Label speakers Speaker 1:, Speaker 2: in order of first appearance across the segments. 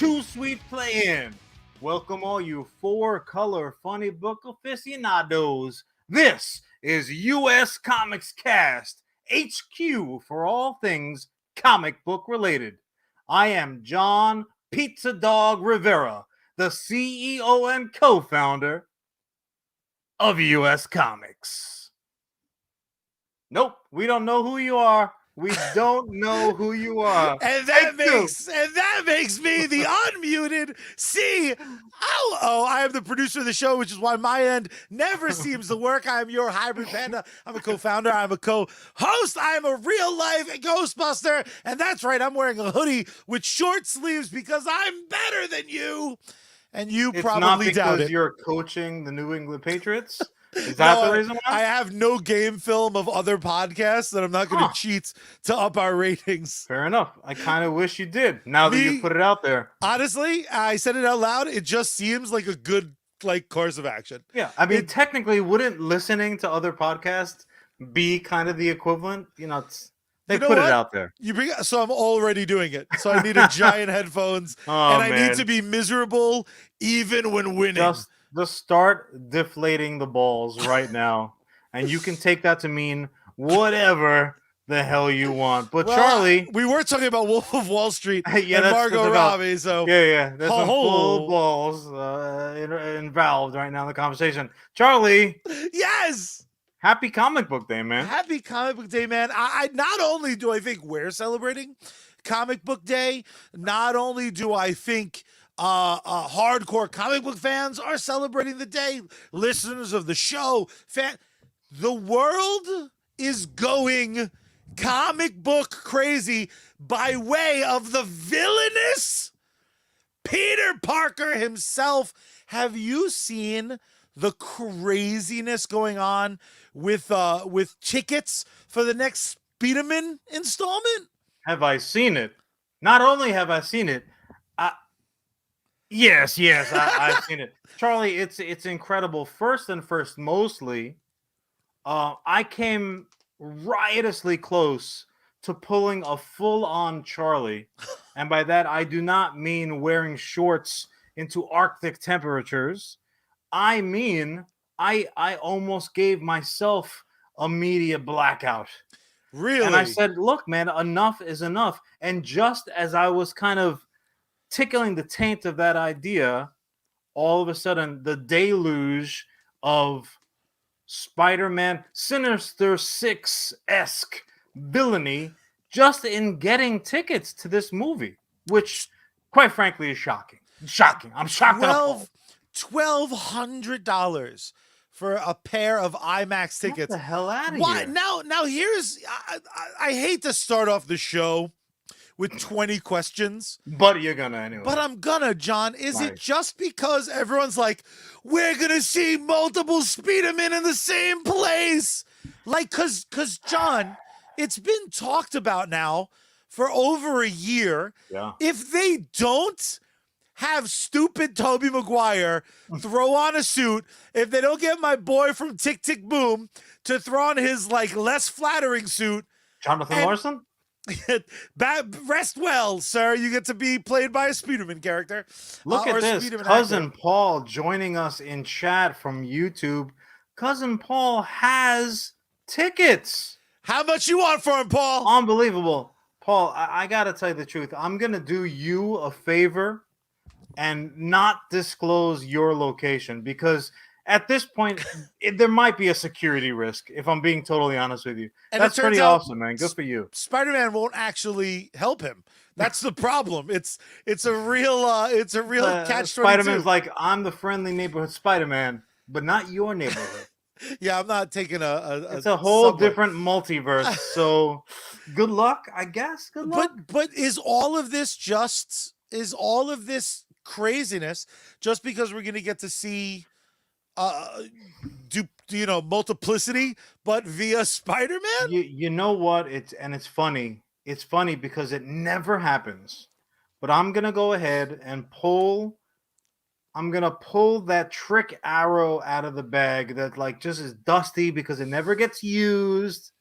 Speaker 1: Too Sweet Playing. Welcome all you four-color funny book aficionados. This is U.S. Comics Cast, HQ for all things comic book related. I am John Pizza Dog Rivera, the CEO and co-founder of U.S. Comics. Nope, we don't know who you are. We don't know who you are.
Speaker 2: And that makes me the unmuted COO. I am the producer of the show, which is why my end never seems to work. I am your hybrid panda. I'm a co-founder. I'm a co-host. I am a real life Ghostbuster. And that's right, I'm wearing a hoodie with short sleeves because I'm better than you. And you probably doubt it.
Speaker 1: It's not because you're coaching the New England Patriots. Is that the reason why?
Speaker 2: I have no game film of other podcasts that I'm not going to cheat to up our ratings.
Speaker 1: Fair enough. I kind of wish you did. Now that you put it out there.
Speaker 2: Honestly, I said it out loud. It just seems like a good course of action.
Speaker 1: Yeah, I mean, technically, wouldn't listening to other podcasts be kind of the equivalent? You know, they put it out there.
Speaker 2: So I'm already doing it. So I need a giant headphones, and I need to be miserable even when winning.
Speaker 1: Just start deflating the balls right now, and you can take that to mean whatever the hell you want. But Charlie,
Speaker 2: we were talking about Wolf of Wall Street and Margot Robbie, so
Speaker 1: there's some full balls involved right now in the conversation. Charlie,
Speaker 2: yes,
Speaker 1: happy Comic Book Day, man!
Speaker 2: Happy Comic Book Day, man! I not only do I think we're celebrating Comic Book Day, not only do I think hardcore comic book fans are celebrating the day. Listeners of the show, the world is going comic book crazy by way of the villainous Peter Parker himself. Have you seen the craziness going on with tickets for the next Spider-Man installment?
Speaker 1: Have I seen it? Not only have I seen it, Yes, I've seen it. Charlie, it's incredible. First, mostly, I came riotously close to pulling a full-on Charlie. And by that, I do not mean wearing shorts into Arctic temperatures. I mean, I almost gave myself a media blackout.
Speaker 2: Really?
Speaker 1: And I said, look, man, enough is enough. And just as I was kind of tickling the taint of that idea, all of a sudden the deluge of Spider-Man Sinister Six-esque villainy just in getting tickets to this movie, which quite frankly is shocking. I'm shocked.
Speaker 2: $1,200 for a pair of IMAX tickets.
Speaker 1: Get the hell out of here.
Speaker 2: Now here's I hate to start off the show with 20 questions.
Speaker 1: But you're gonna anyway.
Speaker 2: But I'm gonna, John. Is it just because everyone's like, we're gonna see multiple Spider-Man in the same place? Cause John, it's been talked about now for over a year.
Speaker 1: Yeah.
Speaker 2: If they don't have stupid Tobey Maguire throw on a suit, if they don't get my boy from Tick Tick Boom to throw on his less flattering suit,
Speaker 1: Jonathan Larson?
Speaker 2: Rest well, sir. You get to be played by a Spider-Man character.
Speaker 1: Look at this. Cousin Paul joining us in chat from YouTube. Cousin Paul has tickets.
Speaker 2: How much you want for him, Paul?
Speaker 1: Unbelievable. Paul, I got to tell you the truth. I'm going to do you a favor and not disclose your location because at this point, there might be a security risk, if I'm being totally honest with you. And that's pretty awesome, man. Good for you.
Speaker 2: Spider-Man won't actually help him. That's the problem. It's a real catch-22.
Speaker 1: Spider-Man's like, I'm the friendly neighborhood Spider-Man, but not your neighborhood.
Speaker 2: Yeah, I'm not taking
Speaker 1: it's a whole different multiverse. So good luck, I guess. Good luck.
Speaker 2: But is all of this craziness just because we're going to get to see multiplicity, but via Spider-Man?
Speaker 1: You know what? It's funny. It's funny because it never happens. But I'm gonna go ahead and pull that trick arrow out of the bag that just is dusty because it never gets used.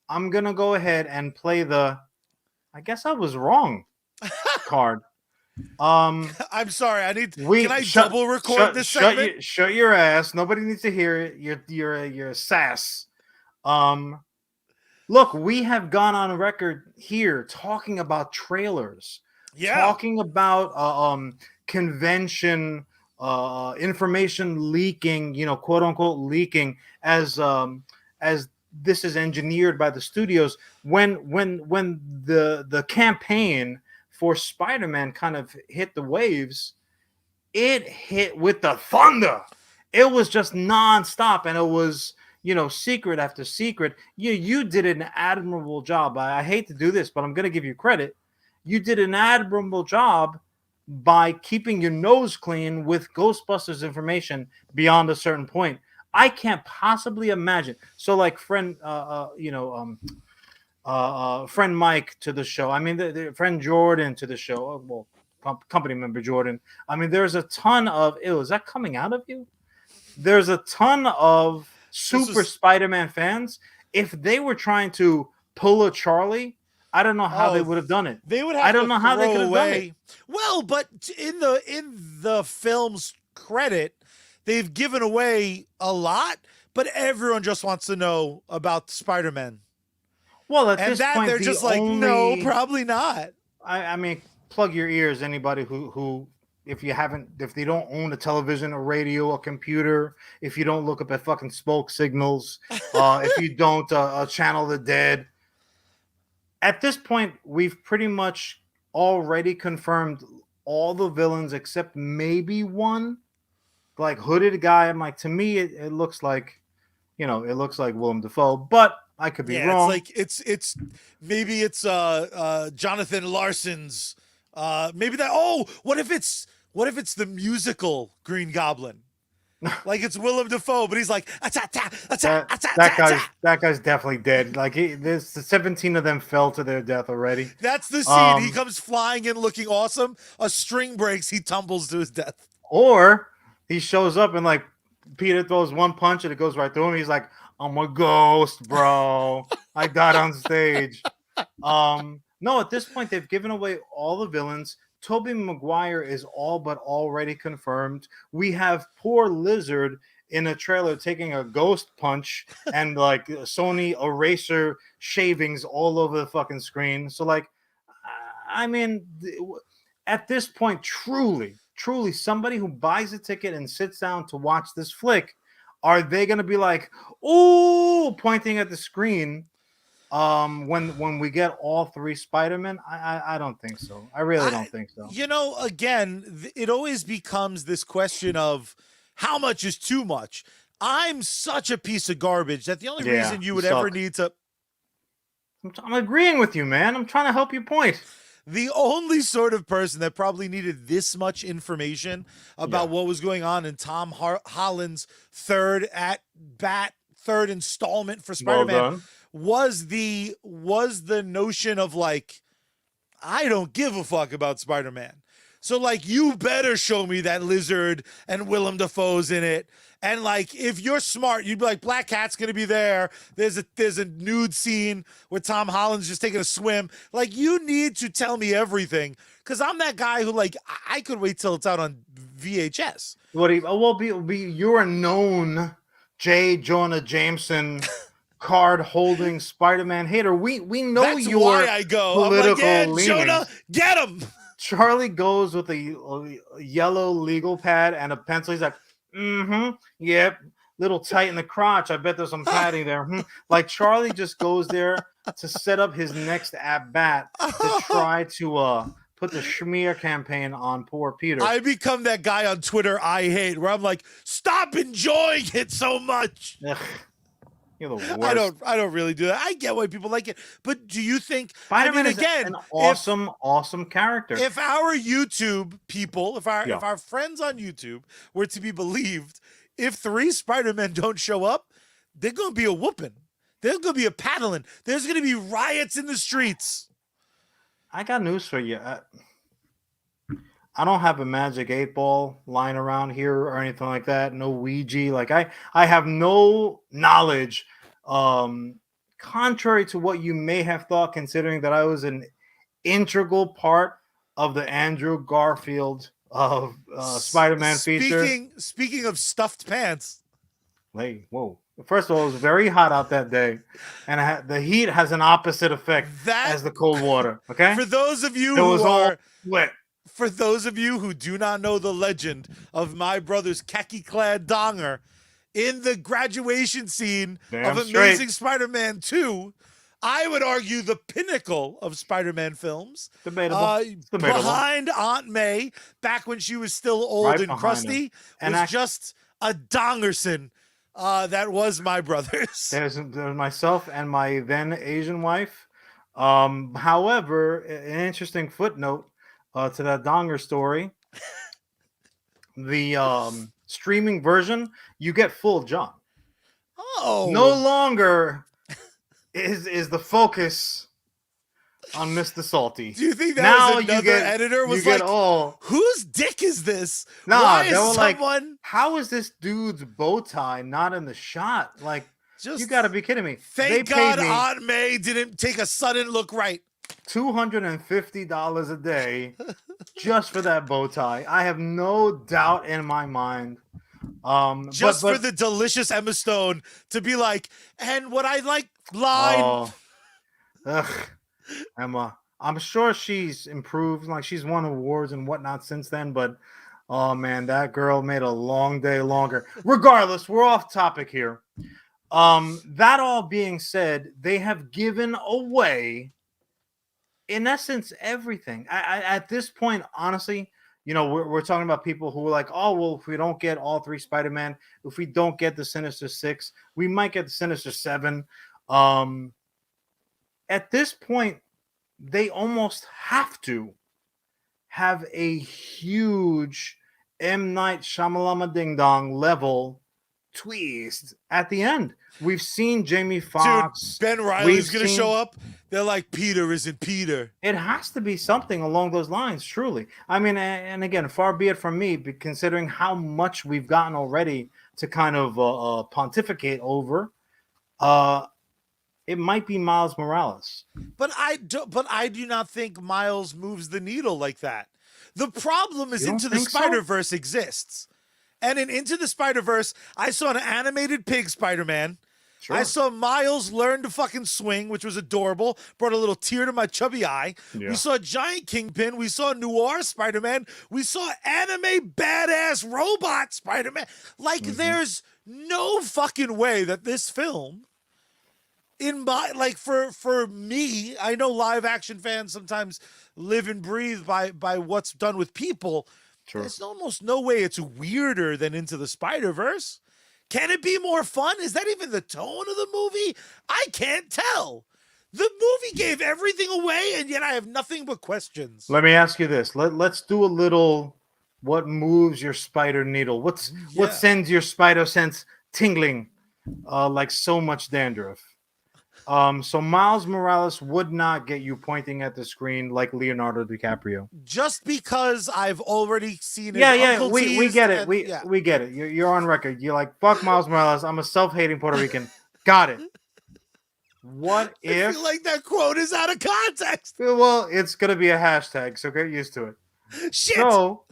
Speaker 1: I'm gonna go ahead and play the I guess I was wrong card.
Speaker 2: I'm sorry. Can
Speaker 1: We
Speaker 2: I double record this segment?
Speaker 1: shut your ass. Nobody needs to hear it. You're a sass. Um, Look, we have gone on record here talking about trailers,
Speaker 2: Yeah.
Speaker 1: talking about convention information leaking, quote unquote leaking, as this is engineered by the studios. When the campaign for Spider-Man kind of hit the waves, it hit with the thunder. It was just nonstop, and it was, secret after secret. You did an admirable job. I hate to do this, but I'm going to give you credit. You did an admirable job by keeping your nose clean with Ghostbusters information beyond a certain point. I can't possibly imagine. So, like, friend Mike to the show. I mean, the friend Jordan to the show. Well, company member Jordan. I mean, there's a ton of. Ew, is that coming out of you? There's a ton of super Spider-Man fans. If they were trying to pull a Charlie, I don't know how they would have done it.
Speaker 2: They would have
Speaker 1: I don't
Speaker 2: to
Speaker 1: know how they
Speaker 2: throw
Speaker 1: could have done it.
Speaker 2: away. Well, but in the film's credit, they've given away a lot, but everyone just wants to know about Spider-Man.
Speaker 1: Well, at
Speaker 2: And
Speaker 1: this
Speaker 2: that
Speaker 1: point,
Speaker 2: they're just like, no, probably not.
Speaker 1: I mean, plug your ears. Anybody who if they don't own a television, a radio, a computer, if you don't look up at fucking smoke signals, if you don't channel the dead. At this point, we've pretty much already confirmed all the villains except maybe one, like hooded guy. I'm like, to me, it looks like, it looks like Willem Dafoe, but I could be wrong.
Speaker 2: It's maybe it's Jonathan Larson's maybe that. What if it's the musical Green Goblin? Like it's Willem Dafoe, but he's like
Speaker 1: that guy's definitely dead. Like there's 17 of them fell to their death already.
Speaker 2: That's the scene. He comes flying in looking awesome. A string breaks, he tumbles to his death.
Speaker 1: Or he shows up and like Peter throws one punch and it goes right through him. He's like, I'm a ghost, bro. I died on stage. No, at this point they've given away all the villains. Tobey Maguire is all but already confirmed. We have poor Lizard in a trailer taking a ghost punch and like Sony eraser shavings all over the fucking screen. So like, I mean, at this point, truly, somebody who buys a ticket and sits down to watch this flick, are they going to be like, ooh, pointing at the screen? When we get all three Spider-Men, I don't think so. I really don't think so.
Speaker 2: Again, it always becomes this question of how much is too much. I'm such a piece of garbage that the only reason you would ever need to.
Speaker 1: I'm agreeing with you, man. I'm trying to help you point.
Speaker 2: The only sort of person that probably needed this much information about what was going on in Tom Holland's third installment for Spider-Man was the notion of like, I don't give a fuck about Spider-Man. So like, you better show me that Lizard and Willem Dafoe's in it. And like, if you're smart, you'd be like, Black Cat's gonna be there. There's a nude scene where Tom Holland's just taking a swim. Like, you need to tell me everything, because I'm that guy who like, I could wait till it's out on VHS.
Speaker 1: You're a known J.Jonah Jameson card holding Spider-Man hater. We know
Speaker 2: that's
Speaker 1: your
Speaker 2: why I go. I'm like, yeah, leanings. Jonah, get him.
Speaker 1: Charlie goes with a yellow legal pad and a pencil. He's like, yep, little tight in the crotch. I bet there's some padding there. Like Charlie just goes there to set up his next at bat to try to put the schmear campaign on poor Peter.
Speaker 2: I become that guy on Twitter I hate, where I'm like, stop enjoying it so much.
Speaker 1: Ugh. You're the worst.
Speaker 2: I don't really do that. I get why people like it, but do you think
Speaker 1: Spider-Man is an awesome character?
Speaker 2: If our YouTube people, if our friends on YouTube were to be believed, if 3 Spider-Men don't show up, they're gonna be a whooping. There's gonna be a paddling. There's gonna be riots in the streets.
Speaker 1: I got news for you. I don't have a magic 8-ball lying around here or anything like that. No Ouija. Like I have no knowledge, contrary to what you may have thought, considering that I was an integral part of the Andrew Garfield of Spider-Man feature.
Speaker 2: Speaking of stuffed pants,
Speaker 1: Hey, whoa! First of all, it was very hot out that day, and the heat has an opposite effect
Speaker 2: that
Speaker 1: as the cold water. Okay,
Speaker 2: for those of you
Speaker 1: it
Speaker 2: who
Speaker 1: was all
Speaker 2: are
Speaker 1: wet.
Speaker 2: for those of you who do not know the legend of my brother's khaki-clad donger in the graduation scene
Speaker 1: Damn
Speaker 2: of
Speaker 1: straight.
Speaker 2: Amazing Spider-Man 2, I would argue the pinnacle of Spider-Man films.
Speaker 1: Debatable. It's debatable.
Speaker 2: Behind Aunt May, back when she was still old
Speaker 1: Right
Speaker 2: and
Speaker 1: behind
Speaker 2: crusty,
Speaker 1: her. And
Speaker 2: was just a dongerson. That was my brother's.
Speaker 1: There's myself and my then Asian wife. However, an interesting footnote to that Donger story: the streaming version, you get full John.
Speaker 2: Oh,
Speaker 1: No longer is the focus on Mr. Salty.
Speaker 2: Do you think that
Speaker 1: Now
Speaker 2: was another editor was
Speaker 1: you
Speaker 2: like,
Speaker 1: get all,
Speaker 2: whose dick is this?
Speaker 1: nah,
Speaker 2: Why
Speaker 1: they
Speaker 2: is
Speaker 1: were like,
Speaker 2: someone
Speaker 1: how is this dude's bow tie not in the shot? Like,
Speaker 2: just?
Speaker 1: you got to be kidding me.
Speaker 2: Thank God Aunt May didn't take a sudden look right.
Speaker 1: $250 a day just for that bow tie. I have no doubt in my mind.
Speaker 2: Just for the delicious Emma Stone to be like, and what I like line.
Speaker 1: Oh, ugh, Emma. I'm sure she's improved. Like, she's won awards and whatnot since then. But oh man, that girl made a long day longer. Regardless, we're off topic here. That all being said, they have given away, in essence, everything. At this point, honestly, you know, we're talking about people who are like, oh, well, if we don't get all three Spider-Man, if we don't get the Sinister Six, we might get the Sinister Seven. At this point, they almost have to have a huge M. Night Shyamalama Ding Dong level twist at the end. We've seen Jamie Foxx.
Speaker 2: Dude, Ben Reilly's going to show up. They're like, Peter isn't Peter.
Speaker 1: It has to be something along those lines, truly. I mean, and again, far be it from me, considering how much we've gotten already to kind of pontificate over. It might be Miles Morales.
Speaker 2: But I do not think Miles moves the needle like that. The problem is Into the Spider-Verse exists. And in Into the Spider-Verse, I saw an animated pig Spider-Man. Sure. I saw Miles learn to fucking swing, which was adorable. Brought a little tear to my chubby eye. Yeah. We saw Giant Kingpin. We saw Noir Spider-Man. We saw anime badass robot Spider-Man. Like, there's no fucking way that this film, in my, like, for me, I know live action fans sometimes live and breathe by what's done with people. Sure. There's almost no way it's weirder than Into the Spider-Verse. Can it be more fun? Is that even the tone of the movie? I can't tell. The movie gave everything away, and yet I have nothing but questions.
Speaker 1: Let me ask you this. Let's do a little, what moves your spider needle? What sends your spider sense tingling like so much dandruff? So Miles Morales would not get you pointing at the screen like Leonardo DiCaprio.
Speaker 2: Just because I've already seen it.
Speaker 1: Yeah, we get it. We get it. You're on record. You're like, fuck Miles Morales. I'm a self-hating Puerto Rican. Got it. What if?
Speaker 2: I feel like that quote is out of context.
Speaker 1: Well, it's gonna be a hashtag, so get used to it.
Speaker 2: Shit.
Speaker 1: So,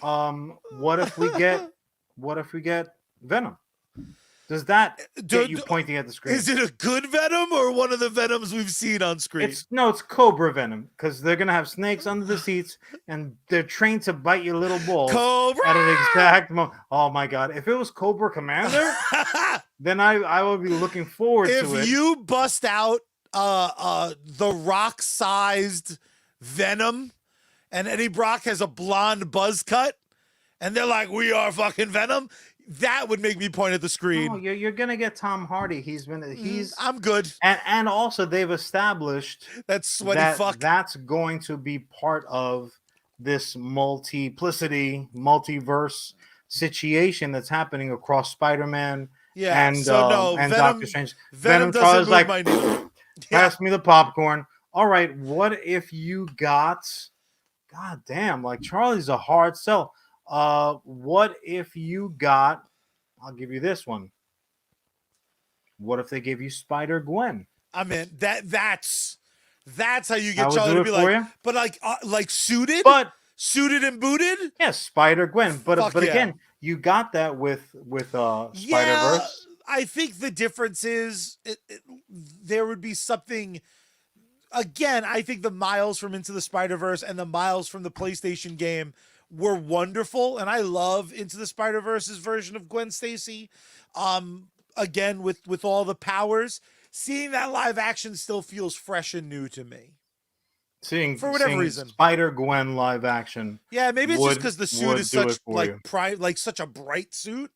Speaker 1: what if we get Venom? Does that get you pointing at the screen?
Speaker 2: Is it a good Venom or one of the Venoms we've seen on screen?
Speaker 1: It's Cobra Venom, because they're going to have snakes under the seats, and they're trained to bite your little balls
Speaker 2: Cobra!
Speaker 1: At an exact moment. Oh, my God. If it was Cobra Commander, then I would be looking forward to it.
Speaker 2: If you bust out the Rock-sized Venom, and Eddie Brock has a blonde buzz cut, and they're like, we are fucking Venom, that would make me point at the screen.
Speaker 1: Oh, you're gonna get Tom Hardy.
Speaker 2: I'm good.
Speaker 1: And also they've established
Speaker 2: that sweaty fuck.
Speaker 1: That's going to be part of this multiverse situation that's happening across Spider-Man.
Speaker 2: Yeah,
Speaker 1: and
Speaker 2: Venom,
Speaker 1: Doctor Strange.
Speaker 2: Venom doesn't move my needle.
Speaker 1: Pass me the popcorn. All right, what if you got? God damn, like Charlie's a hard sell. What if you got? I'll give you this one. What if they gave you Spider-Gwen?
Speaker 2: I mean, that's That's how you
Speaker 1: I
Speaker 2: get
Speaker 1: would
Speaker 2: Charlie
Speaker 1: do
Speaker 2: to
Speaker 1: it
Speaker 2: be
Speaker 1: for
Speaker 2: like,
Speaker 1: you.
Speaker 2: but like suited,
Speaker 1: But
Speaker 2: suited and booted.
Speaker 1: yes, Spider-Gwen.
Speaker 2: Fuck
Speaker 1: But
Speaker 2: yeah.
Speaker 1: again, you got that with
Speaker 2: Yeah,
Speaker 1: Spider-Verse.
Speaker 2: I think the difference is there would be something. Again, I think the miles from Into the Spider-Verse and the miles from the PlayStation game were wonderful, and I love Into the Spider-Verse's version of Gwen Stacy. Again, with all the powers, seeing that live action still feels fresh and new to me for whatever
Speaker 1: Seeing
Speaker 2: reason.
Speaker 1: Spider-Gwen live action
Speaker 2: Yeah, maybe it's just because the suit
Speaker 1: would
Speaker 2: is
Speaker 1: do
Speaker 2: such
Speaker 1: it for you.
Speaker 2: like such a bright suit.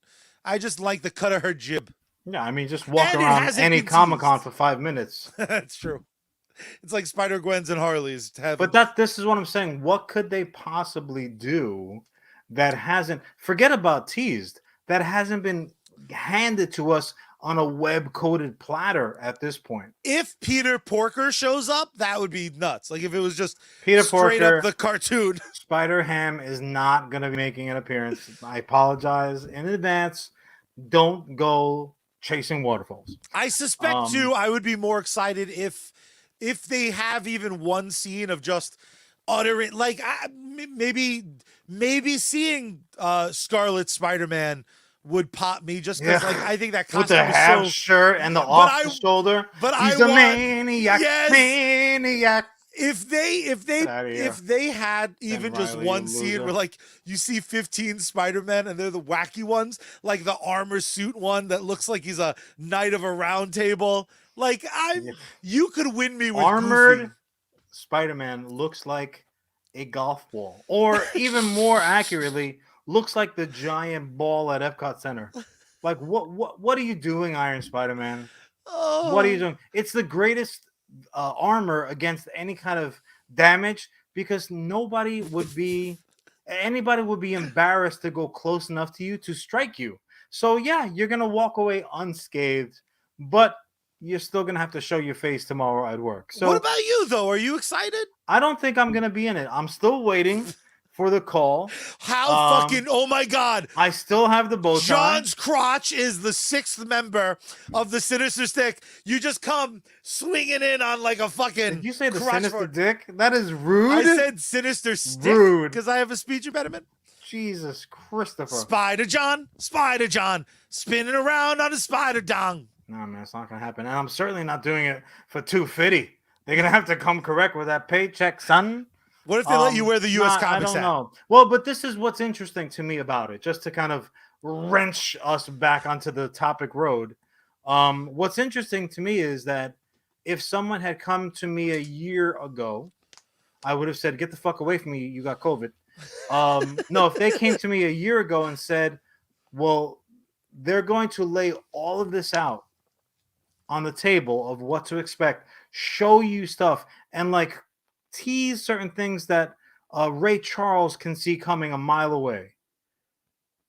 Speaker 2: I just like the cut of her jib.
Speaker 1: Yeah, I mean, just walk
Speaker 2: And it
Speaker 1: around
Speaker 2: hasn't
Speaker 1: any
Speaker 2: been
Speaker 1: Comic-Con
Speaker 2: teased.
Speaker 1: for 5 minutes.
Speaker 2: That's true. It's like Spider-Gwen's and Harley's.
Speaker 1: But this is what I'm saying. What could they possibly do that hasn't, forget about teased, that hasn't been handed to us on a web-coated platter at this point?
Speaker 2: If Peter Porker shows up, that would be nuts. Like if it was just
Speaker 1: Peter
Speaker 2: straight
Speaker 1: Porker,
Speaker 2: up the cartoon.
Speaker 1: Spider-Ham is not going to be making an appearance. I apologize in advance. Don't go chasing waterfalls.
Speaker 2: I suspect too, I would be more excited if they have even one scene of just uttering, like maybe seeing Scarlet Spider-Man would pop me just because like I think that costume
Speaker 1: with the
Speaker 2: is
Speaker 1: half
Speaker 2: so
Speaker 1: shirt and the off the shoulder.
Speaker 2: But
Speaker 1: he's
Speaker 2: I
Speaker 1: a
Speaker 2: want,
Speaker 1: maniac.
Speaker 2: yes,
Speaker 1: maniac.
Speaker 2: If they had even just
Speaker 1: Riley,
Speaker 2: one scene where like you see 15 Spider-Men and they're the wacky ones, like the armor suit one that looks like he's a knight of a round table, like you could win me with
Speaker 1: armored
Speaker 2: Goofy.
Speaker 1: Spider-Man looks like a golf ball, or even more accurately, looks like the giant ball at Epcot Center. Like what are you doing, Iron Spider-Man?
Speaker 2: Oh.
Speaker 1: What are you doing? It's the greatest armor against any kind of damage, because anybody would be embarrassed to go close enough to you to strike you. So yeah, you're gonna walk away unscathed, but you're still gonna have to show your face tomorrow at work. So
Speaker 2: what about you though? Are you excited?
Speaker 1: I don't think I'm gonna be in it. I'm still waiting for the call.
Speaker 2: How fucking, oh my God.
Speaker 1: I still have the bow tie.
Speaker 2: John's crotch is the 6th member of the Sinister Stick. You just come swinging in on like a fucking.
Speaker 1: Did you say the
Speaker 2: crotch
Speaker 1: Sinister
Speaker 2: fort.
Speaker 1: Dick? That is rude.
Speaker 2: I said Sinister Stick.
Speaker 1: Rude.
Speaker 2: Because I have a speech impediment.
Speaker 1: Jesus Christopher.
Speaker 2: Spider John, spinning around on a spider dong.
Speaker 1: No, man, it's not going to happen. And I'm certainly not doing it for $250. They're going to have to come correct with that paycheck, son.
Speaker 2: What if they let you wear the U.S. Comics
Speaker 1: I don't know. Well, but this is what's interesting to me about it, just to kind of wrench us back onto the topic road. What's interesting to me is that if someone had come to me a year ago, I would have said, get the fuck away from me. You got COVID. No, if they came to me a year ago and said, well, they're going to lay all of this out on the table of what to expect, show you stuff, and like tease certain things that Ray Charles can see coming a mile away.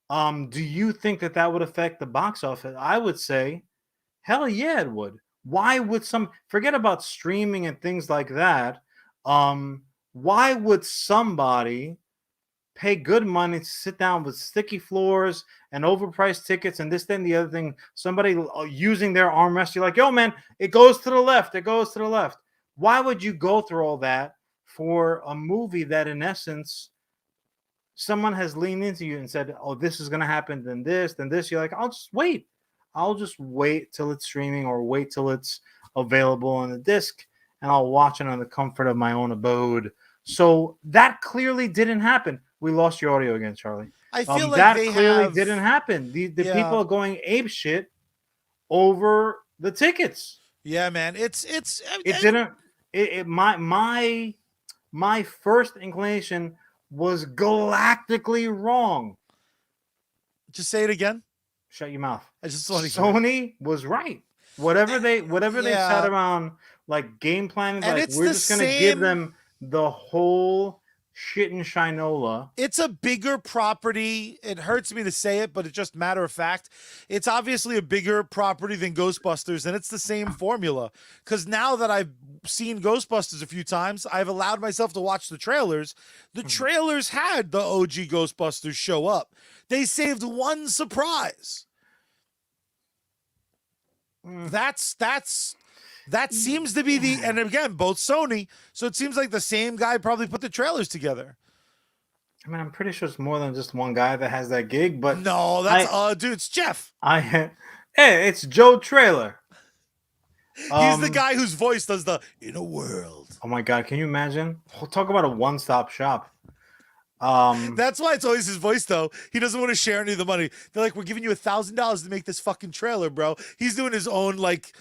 Speaker 1: Do you think that would affect the box office? I would say, hell yeah, it would. Why would forget about streaming and things like that. Why would somebody pay good money to sit down with sticky floors and overpriced tickets and this, then the other thing, somebody using their armrest, you're like, yo, man, it goes to the left. It goes to the left. Why would you go through all that for a movie that, in essence, someone has leaned into you and said, oh, this is going to happen, then this, then this. You're like, I'll just wait. I'll just wait till it's streaming or wait till it's available on the disc, and I'll watch it on the comfort of my own abode. So that clearly didn't happen. We lost your audio again, Charlie.
Speaker 2: I feel like
Speaker 1: that
Speaker 2: they
Speaker 1: clearly didn't happen. The people are going ape shit over the tickets.
Speaker 2: Yeah, man. It
Speaker 1: didn't. My first inclination was galactically wrong.
Speaker 2: Just say it again.
Speaker 1: Shut your mouth.
Speaker 2: I just want to.
Speaker 1: Sony was right. Whatever they sat around like game planning,
Speaker 2: and
Speaker 1: like we're just gonna give them the whole shit and shinola.
Speaker 2: It's a bigger property. It hurts me to say it, but it's just matter of fact. It's obviously a bigger property than Ghostbusters, and it's the same formula. Because now that I've seen Ghostbusters a few times, I've allowed myself to watch the trailers. The trailers had the OG Ghostbusters show up. They saved one surprise. That's That seems to be and again, both Sony. So it seems like the same guy probably put the trailers together.
Speaker 1: I mean, I'm pretty sure it's more than just one guy that has that gig, but
Speaker 2: no, that's dude, it's Jeff.
Speaker 1: Hey, it's Joe Trailer.
Speaker 2: He's the guy whose voice does the "In a World."
Speaker 1: Oh my God, can you imagine? We'll talk about a one-stop shop.
Speaker 2: That's why it's always his voice, though. He doesn't want to share any of the money. They're like, "We're giving you $1,000 to make this fucking trailer, bro." He's doing his own like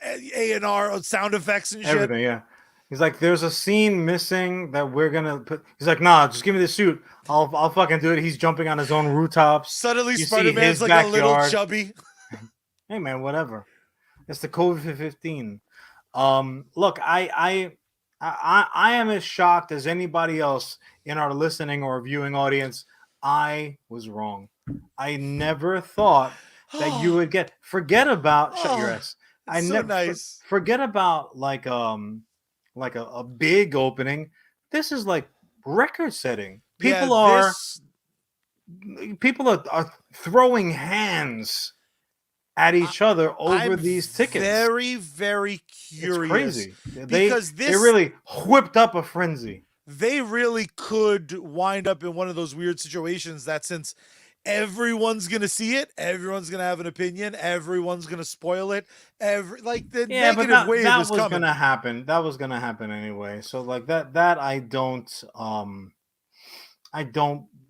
Speaker 2: A&R sound effects and shit.
Speaker 1: Everything, yeah. He's like, "There's a scene missing that we're gonna put." He's like, "Nah, just give me the suit. I'll fucking do it." He's jumping on his own rooftops.
Speaker 2: Suddenly, Spider-Man's like backyard. A little chubby.
Speaker 1: Hey man, whatever. It's the COVID-15. Look, I am as shocked as anybody else in our listening or viewing audience. I was wrong. I never thought that you would get. Forget about shut your ass. I
Speaker 2: so
Speaker 1: never
Speaker 2: nice.
Speaker 1: Forget about like a big opening. This is like record setting. People are throwing hands at each other over these tickets.
Speaker 2: Very, very curious.
Speaker 1: It's crazy.
Speaker 2: Because
Speaker 1: they really whipped up a frenzy.
Speaker 2: They really could wind up in one of those weird situations that since everyone's gonna see it, everyone's gonna have an opinion, everyone's gonna spoil it. The negative wave
Speaker 1: that
Speaker 2: is
Speaker 1: was
Speaker 2: coming.
Speaker 1: Gonna happen. That was gonna happen anyway. So like that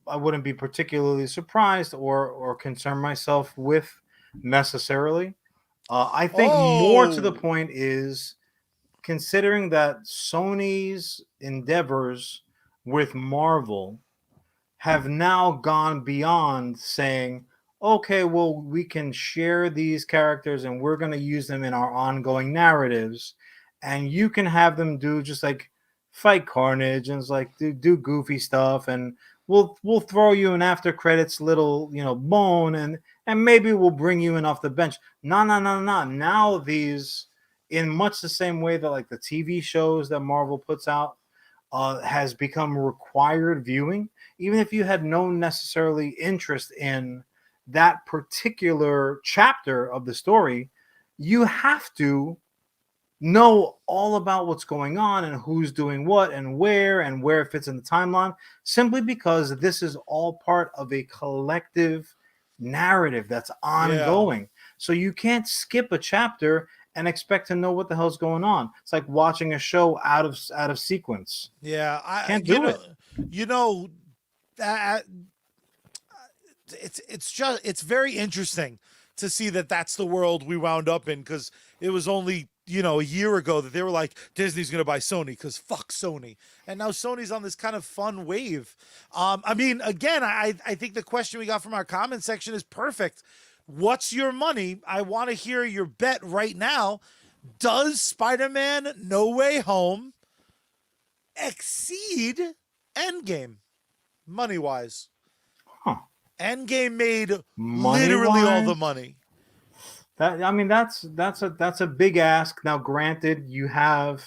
Speaker 1: I wouldn't be particularly surprised or concern myself with necessarily. I think more to the point is considering that Sony's endeavors with Marvel have now gone beyond saying, okay, well, we can share these characters and we're going to use them in our ongoing narratives, and you can have them do just like fight Carnage and like do goofy stuff, and we'll throw you an after credits little bone, and maybe we'll bring you in off the bench. No. Now these, in much the same way that like the TV shows that Marvel puts out has become required viewing, even if you had no necessarily interest in that particular chapter of the story, you have to know all about what's going on and who's doing what and where it fits in the timeline, simply because this is all part of a collective narrative that's ongoing. Yeah. So you can't skip a chapter and expect to know what the hell's going on. It's like watching a show out of sequence.
Speaker 2: Yeah, I
Speaker 1: can't do it.
Speaker 2: It's very interesting to see that that's the world we wound up in, because it was only a year ago that they were like, Disney's gonna buy Sony because fuck Sony, and now Sony's on this kind of fun wave. I mean, again, I think the question we got from our comment section is perfect. What's your money? I want to hear your bet right now. Does Spider-Man No Way Home exceed Endgame money-wise? Endgame made literally all the money.
Speaker 1: That's a big ask. Now, granted, you have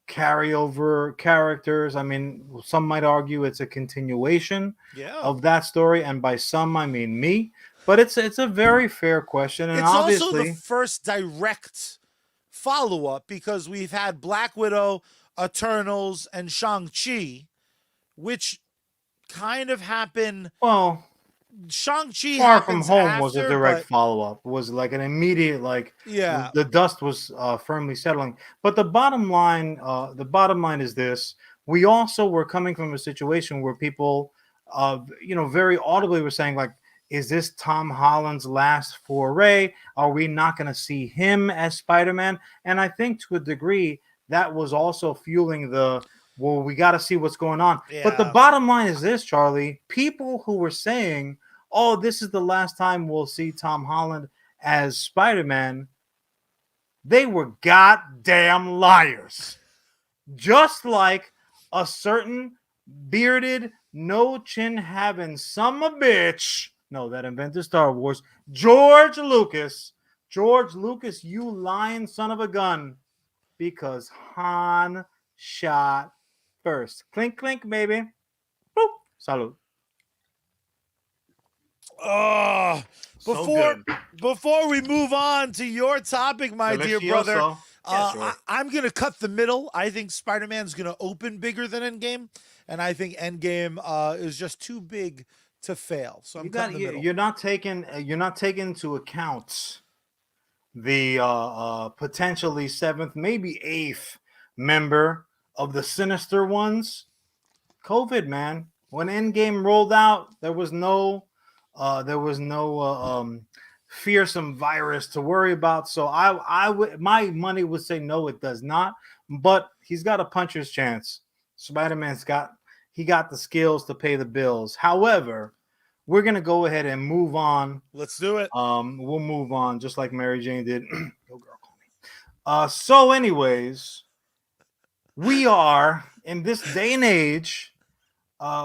Speaker 1: carryover characters. I mean, some might argue it's a continuation of that story, and by some I mean me. But it's a very fair question, and
Speaker 2: it's
Speaker 1: obviously
Speaker 2: also the first direct follow-up, because we've had Black Widow, Eternals, and Shang-Chi, which kind of happen.
Speaker 1: Well,
Speaker 2: Shang-Chi
Speaker 1: Far From Home
Speaker 2: after,
Speaker 1: was a direct follow-up. Was like an immediate, like, the dust was firmly settling. But the bottom line is this: we also were coming from a situation where people, very audibly were saying, like, is this Tom Holland's last foray? Are we not going to see him as Spider-Man? And I think to a degree that was also fueling well, we got to see what's going on. Yeah. But the bottom line is this, Charlie: people who were saying, oh, this is the last time we'll see Tom Holland as Spider-Man, they were goddamn liars. Just like a certain bearded, no chin having son of a bitch, no, that invented Star Wars, George Lucas, you lying son of a gun, because Han shot first. Clink, clink, baby. Boop. Salud.
Speaker 2: Before we move on to your topic, my dear brother,
Speaker 1: Yeah, sure.
Speaker 2: I'm gonna cut the middle. I think Spider-Man's gonna open bigger than Endgame, and I think Endgame is just too big to fail. So I'm cutting the middle.
Speaker 1: You're not taking into account the potentially seventh, maybe eighth member of the Sinister Ones. COVID, man. When Endgame rolled out, there was no fearsome virus to worry about. So I would, my money would say no, it does not. But he's got a puncher's chance. Spider-Man's got the skills to pay the bills. However, we're gonna go ahead and move on.
Speaker 2: Let's do it.
Speaker 1: We'll move on just like Mary Jane did. Yo, girl, call me. So, anyways, we are in this day and age.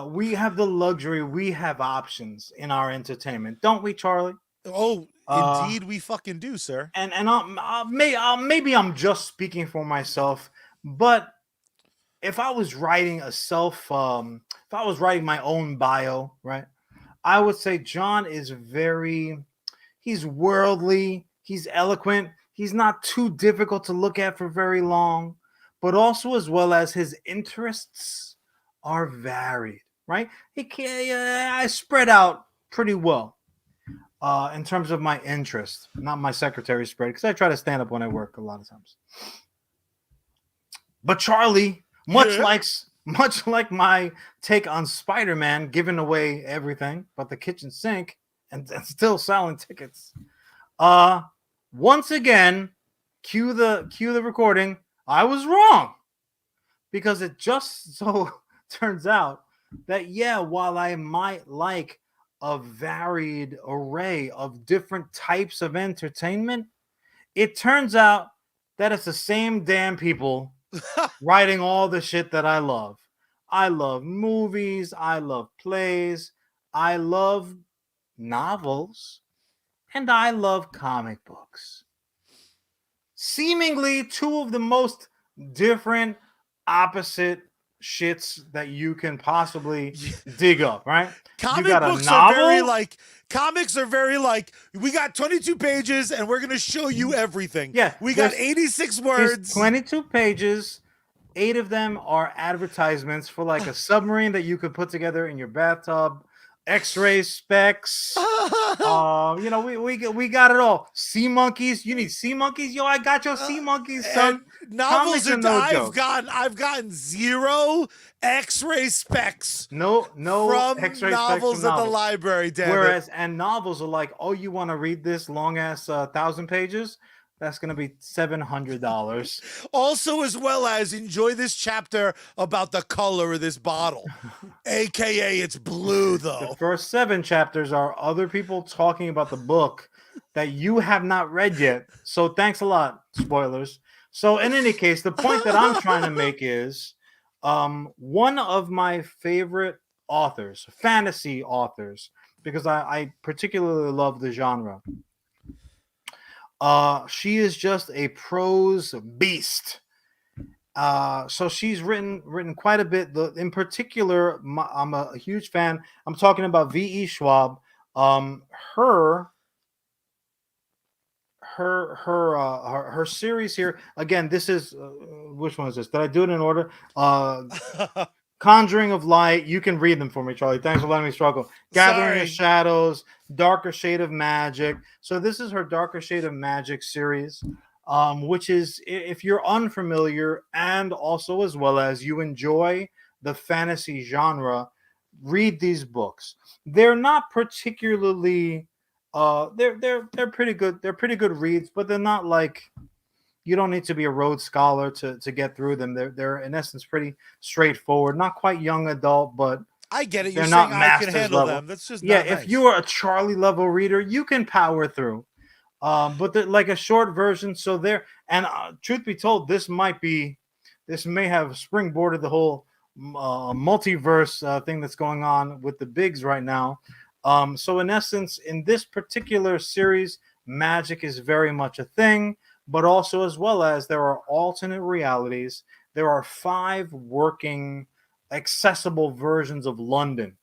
Speaker 1: We have the luxury. We have options in our entertainment, don't we, Charlie?
Speaker 2: Oh,
Speaker 1: Uh,
Speaker 2: indeed, we fucking do, sir.
Speaker 1: and maybe I'm just speaking for myself, but if I was writing if I was writing my own bio, right, I would say John is he's worldly, he's eloquent, he's not too difficult to look at for very long, but also as well as his interests are varied, right? I spread out pretty well in terms of my interest, not my secretary spread, because I try to stand up when I work a lot of times. But Charlie,
Speaker 2: Yeah.
Speaker 1: much like my take on Spider-Man, giving away everything but the kitchen sink and still selling tickets. Uh, Once again, cue the recording. I was wrong because it just so turns out that while I might like a varied array of different types of entertainment, it turns out that it's the same damn people writing all the shit that I love. I love movies, I love plays, I love novels, and I love comic books. Seemingly two of the most different, opposite shits that you can possibly dig up, right? You
Speaker 2: Comic
Speaker 1: got a
Speaker 2: books are very
Speaker 1: novel.
Speaker 2: like comics are very like we got 22 pages and we're gonna show you everything.
Speaker 1: Yeah,
Speaker 2: We got 86
Speaker 1: there's
Speaker 2: words.
Speaker 1: 22 pages. 8 of them are advertisements for like a submarine that you could put together in your bathtub, X-ray specs. We got it all. Sea monkeys. You need sea monkeys? Yo, I got your sea monkeys, son.
Speaker 2: And novels
Speaker 1: Comics
Speaker 2: are
Speaker 1: are no
Speaker 2: I've
Speaker 1: joke.
Speaker 2: gotten zero X-ray specs
Speaker 1: No
Speaker 2: from
Speaker 1: X-ray specs from
Speaker 2: novels at the
Speaker 1: novels.
Speaker 2: library, damn it.
Speaker 1: Whereas, and novels are like, oh, you want to read this long ass 1,000 pages? That's gonna be $700.
Speaker 2: Also, as well as enjoy this chapter about the color of this bottle, aka it's blue
Speaker 1: The
Speaker 2: though.
Speaker 1: first 7 chapters are other people talking about the book that you have not read yet. So thanks a lot, spoilers. So in any case, the point that I'm trying to make is one of my favorite authors, fantasy authors, because I particularly love the genre. She is just a prose beast. So she's written quite a bit. In particular, I'm a huge fan. I'm talking about V.E. Schwab. Um, her her series here again. This is which one is this? Did I do it in order? Conjuring of Light. You can read them for me, Charlie. Thanks for letting me struggle. Gathering
Speaker 2: Sorry.
Speaker 1: of Shadows, Darker Shade of Magic. So this is her Darker Shade of Magic series, which is, if you're unfamiliar and also as well as you enjoy the fantasy genre, read these books. They're not particularly they're pretty good. They're pretty good reads, but they're not like, you don't need to be a Rhodes Scholar to get through them. They're in essence pretty straightforward, not quite young adult, but
Speaker 2: I get it. You're
Speaker 1: they're
Speaker 2: saying
Speaker 1: not
Speaker 2: I can
Speaker 1: masters
Speaker 2: handle
Speaker 1: level.
Speaker 2: them. That's just
Speaker 1: Yeah,
Speaker 2: not
Speaker 1: if
Speaker 2: nice.
Speaker 1: you are a Charlie level reader, you can power through. But like a short version. So there, and truth be told, this may have springboarded the whole multiverse thing that's going on with the bigs right now. So in essence, in this particular series, magic is very much a thing, but also as well as there are alternate realities. There are 5 working accessible versions of London,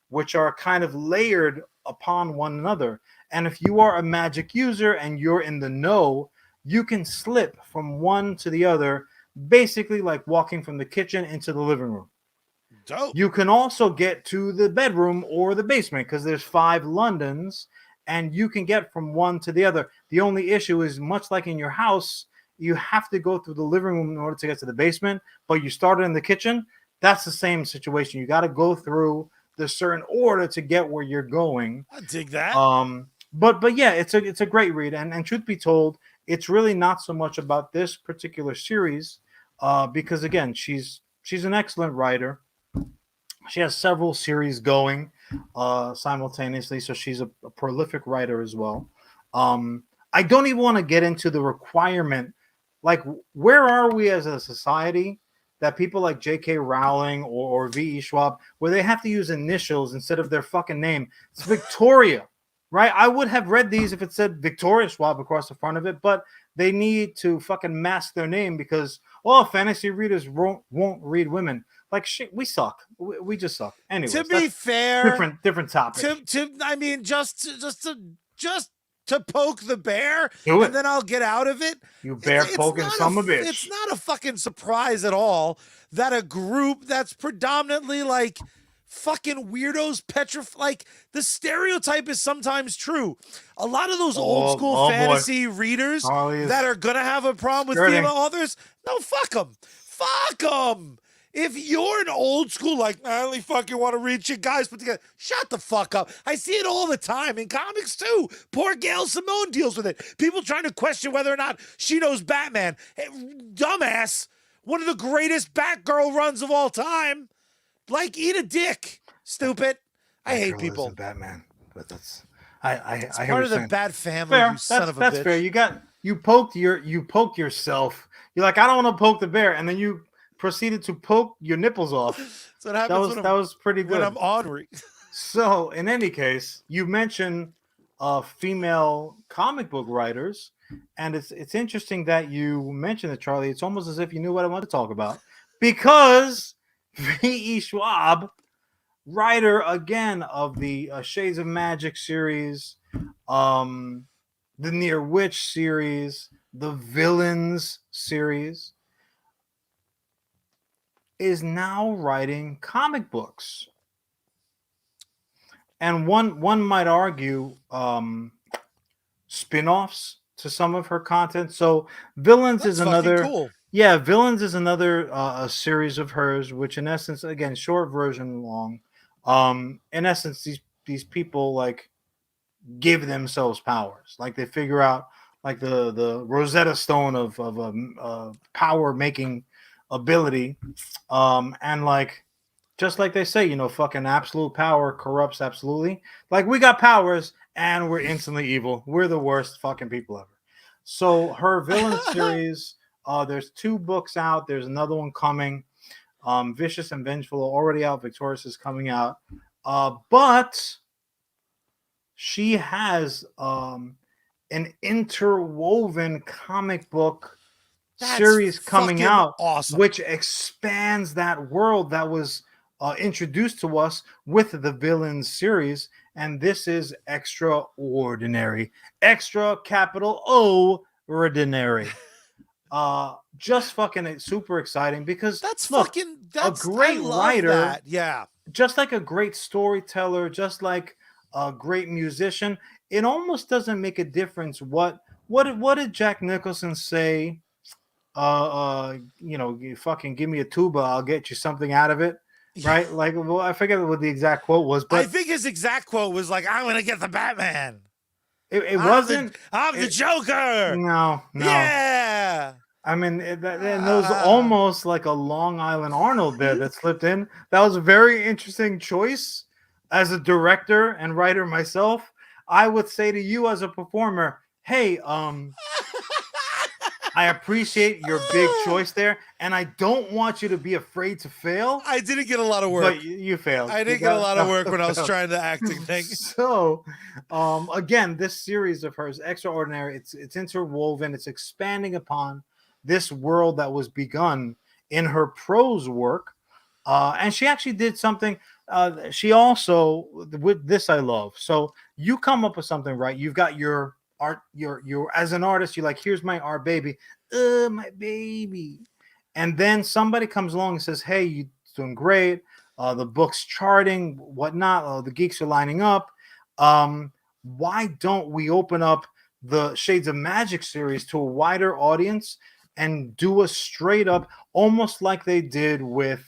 Speaker 1: which are kind of layered upon one another. And if you are a magic user and you're in the know, you can slip from one to the other, basically like walking from the kitchen into the living room.
Speaker 2: Dope.
Speaker 1: You can also get to the bedroom or the basement because there's 5 Londons, and you can get from one to the other. The only issue is, much like in your house, you have to go through the living room in order to get to the basement, but you started in the kitchen. That's the same situation. You got to go through the certain order to get where you're going.
Speaker 2: I dig that.
Speaker 1: But yeah, it's a great read, and truth be told, it's really not so much about this particular series, because again, she's an excellent writer. She has several series going simultaneously, so she's a prolific writer as well. I don't even want to get into the requirement, like where are we as a society that people like J.K. Rowling or V.E. Schwab, where they have to use initials instead of their fucking name. It's Victoria, right? I would have read these if it said Victoria Schwab across the front of it, but they need to fucking mask their name because, oh, fantasy readers won't read women. Like shit, we suck. We just suck. Anyways,
Speaker 2: To be fair,
Speaker 1: different topic.
Speaker 2: I mean, just to poke the bear,
Speaker 1: Do it.
Speaker 2: and then I'll get out of it.
Speaker 1: You bear poking son of a bitch.
Speaker 2: It's not a fucking surprise at all that a group that's predominantly like fucking weirdos, like the stereotype is sometimes true. A lot of those old school fantasy readers that are gonna have a problem with female authors, no, fuck them. Fuck them. If you're an old school, like, I only fucking want to read shit guys put together, shut the fuck up. I see it all the time in comics too. Poor Gail Simone deals with it. People trying to question whether or not she knows Batman. Hey, dumbass, one of the greatest Batgirl runs of all time. Like, eat a dick, stupid. I hate people.
Speaker 1: Batman, but that's I
Speaker 2: part of the Bat family.
Speaker 1: Fair.
Speaker 2: You son of a bitch.
Speaker 1: That's fair. You poked yourself. You're like, I don't want to poke the bear, and then you proceeded to poke your nipples off.
Speaker 2: So what happens
Speaker 1: that was pretty good.
Speaker 2: When I'm ornery.
Speaker 1: So in any case, you mentioned female comic book writers, and it's interesting that you mentioned it, Charlie. It's almost as if you knew what I wanted to talk about, because V.E. Schwab, writer again of the Shades of Magic series, the Near Witch series, the Villains series, is now writing comic books. And one might argue spin-offs to some of her content. So Villains is another
Speaker 2: cool.
Speaker 1: Yeah, Villains is another a series of hers, which in essence, again, short version long. In essence, these people like give themselves powers. Like they figure out like the Rosetta Stone of power making ability, and like just like they say, fucking absolute power corrupts absolutely. Like we got powers and we're instantly evil. We're the worst fucking people ever. So her Villain series, there's 2 books out. There's another one coming. Vicious and Vengeful already out. Victorious is coming out. But she has an interwoven comic book series coming out,
Speaker 2: awesome,
Speaker 1: which expands that world that was introduced to us with the Villains series. And this is extraordinary, extra capital O ordinary. Just fucking super exciting because
Speaker 2: that's
Speaker 1: a great writer.
Speaker 2: That. Yeah,
Speaker 1: just like a great storyteller, just like a great musician. It almost doesn't make a difference what did Jack Nicholson say? You fucking give me a tuba, I'll get you something out of it. Right? Like, well, I forget what the exact quote was, but
Speaker 2: I think his exact quote was like, I'm gonna get the Batman.
Speaker 1: It wasn't.
Speaker 2: I'm the Joker.
Speaker 1: No.
Speaker 2: Yeah.
Speaker 1: I mean, and there was almost like a Long Island Arnold there that slipped in. That was a very interesting choice. As a director and writer myself, I would say to you as a performer, hey, I appreciate your big choice there, and I don't want you to be afraid to fail.
Speaker 2: I didn't get a lot of work.
Speaker 1: But you failed.
Speaker 2: I didn't get a lot of work when I was trying the acting thing.
Speaker 1: So, again, this series of hers, extraordinary. It's interwoven. It's expanding upon this world that was begun in her prose work. And she actually did something. She also, with this I love. So you come up with something, right? You've got your art, you're as an artist, you're like, here's my art baby, my baby. And then somebody comes along and says, hey, you're doing great, the book's charting, whatnot, the geeks are lining up. Why don't we open up the Shades of Magic series to a wider audience and do a straight up, almost like they did with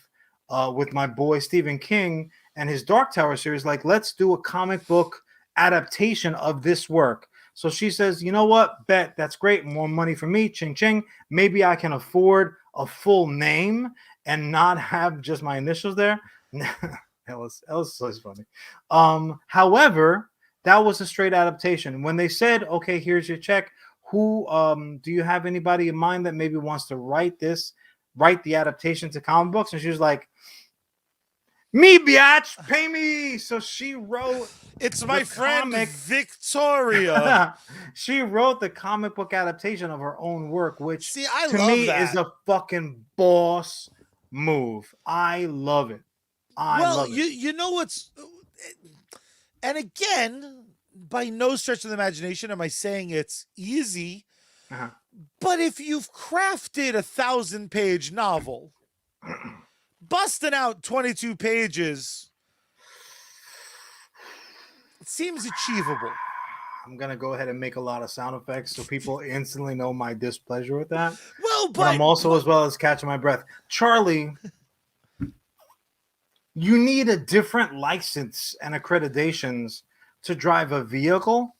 Speaker 1: my boy Stephen King and his Dark Tower series? Like, let's do a comic book adaptation of this work. So she says, you know what, bet, that's great, more money for me, ching ching. Maybe I can afford a full name and not have just my initials there. that was so funny. However, that was a straight adaptation. When they said, okay, here's your check, who do you have anybody in mind that maybe wants to write the adaptation to comic books? And she was like, me, biatch, pay me. So she wrote,
Speaker 2: it's my friend Victoria.
Speaker 1: she wrote the comic book adaptation of her own work, which
Speaker 2: See, I
Speaker 1: to
Speaker 2: love
Speaker 1: me
Speaker 2: that.
Speaker 1: is a fucking boss move. I love it. I love it.
Speaker 2: You know what's, and again, by no stretch of the imagination am I saying it's easy, but if you've crafted 1,000-page novel, busting out 22 pages, it seems achievable.
Speaker 1: I'm gonna go ahead and make a lot of sound effects so people instantly know my displeasure with that.
Speaker 2: Well,
Speaker 1: but I'm also as well as catching my breath. Charlie, you need a different license and accreditations to drive a vehicle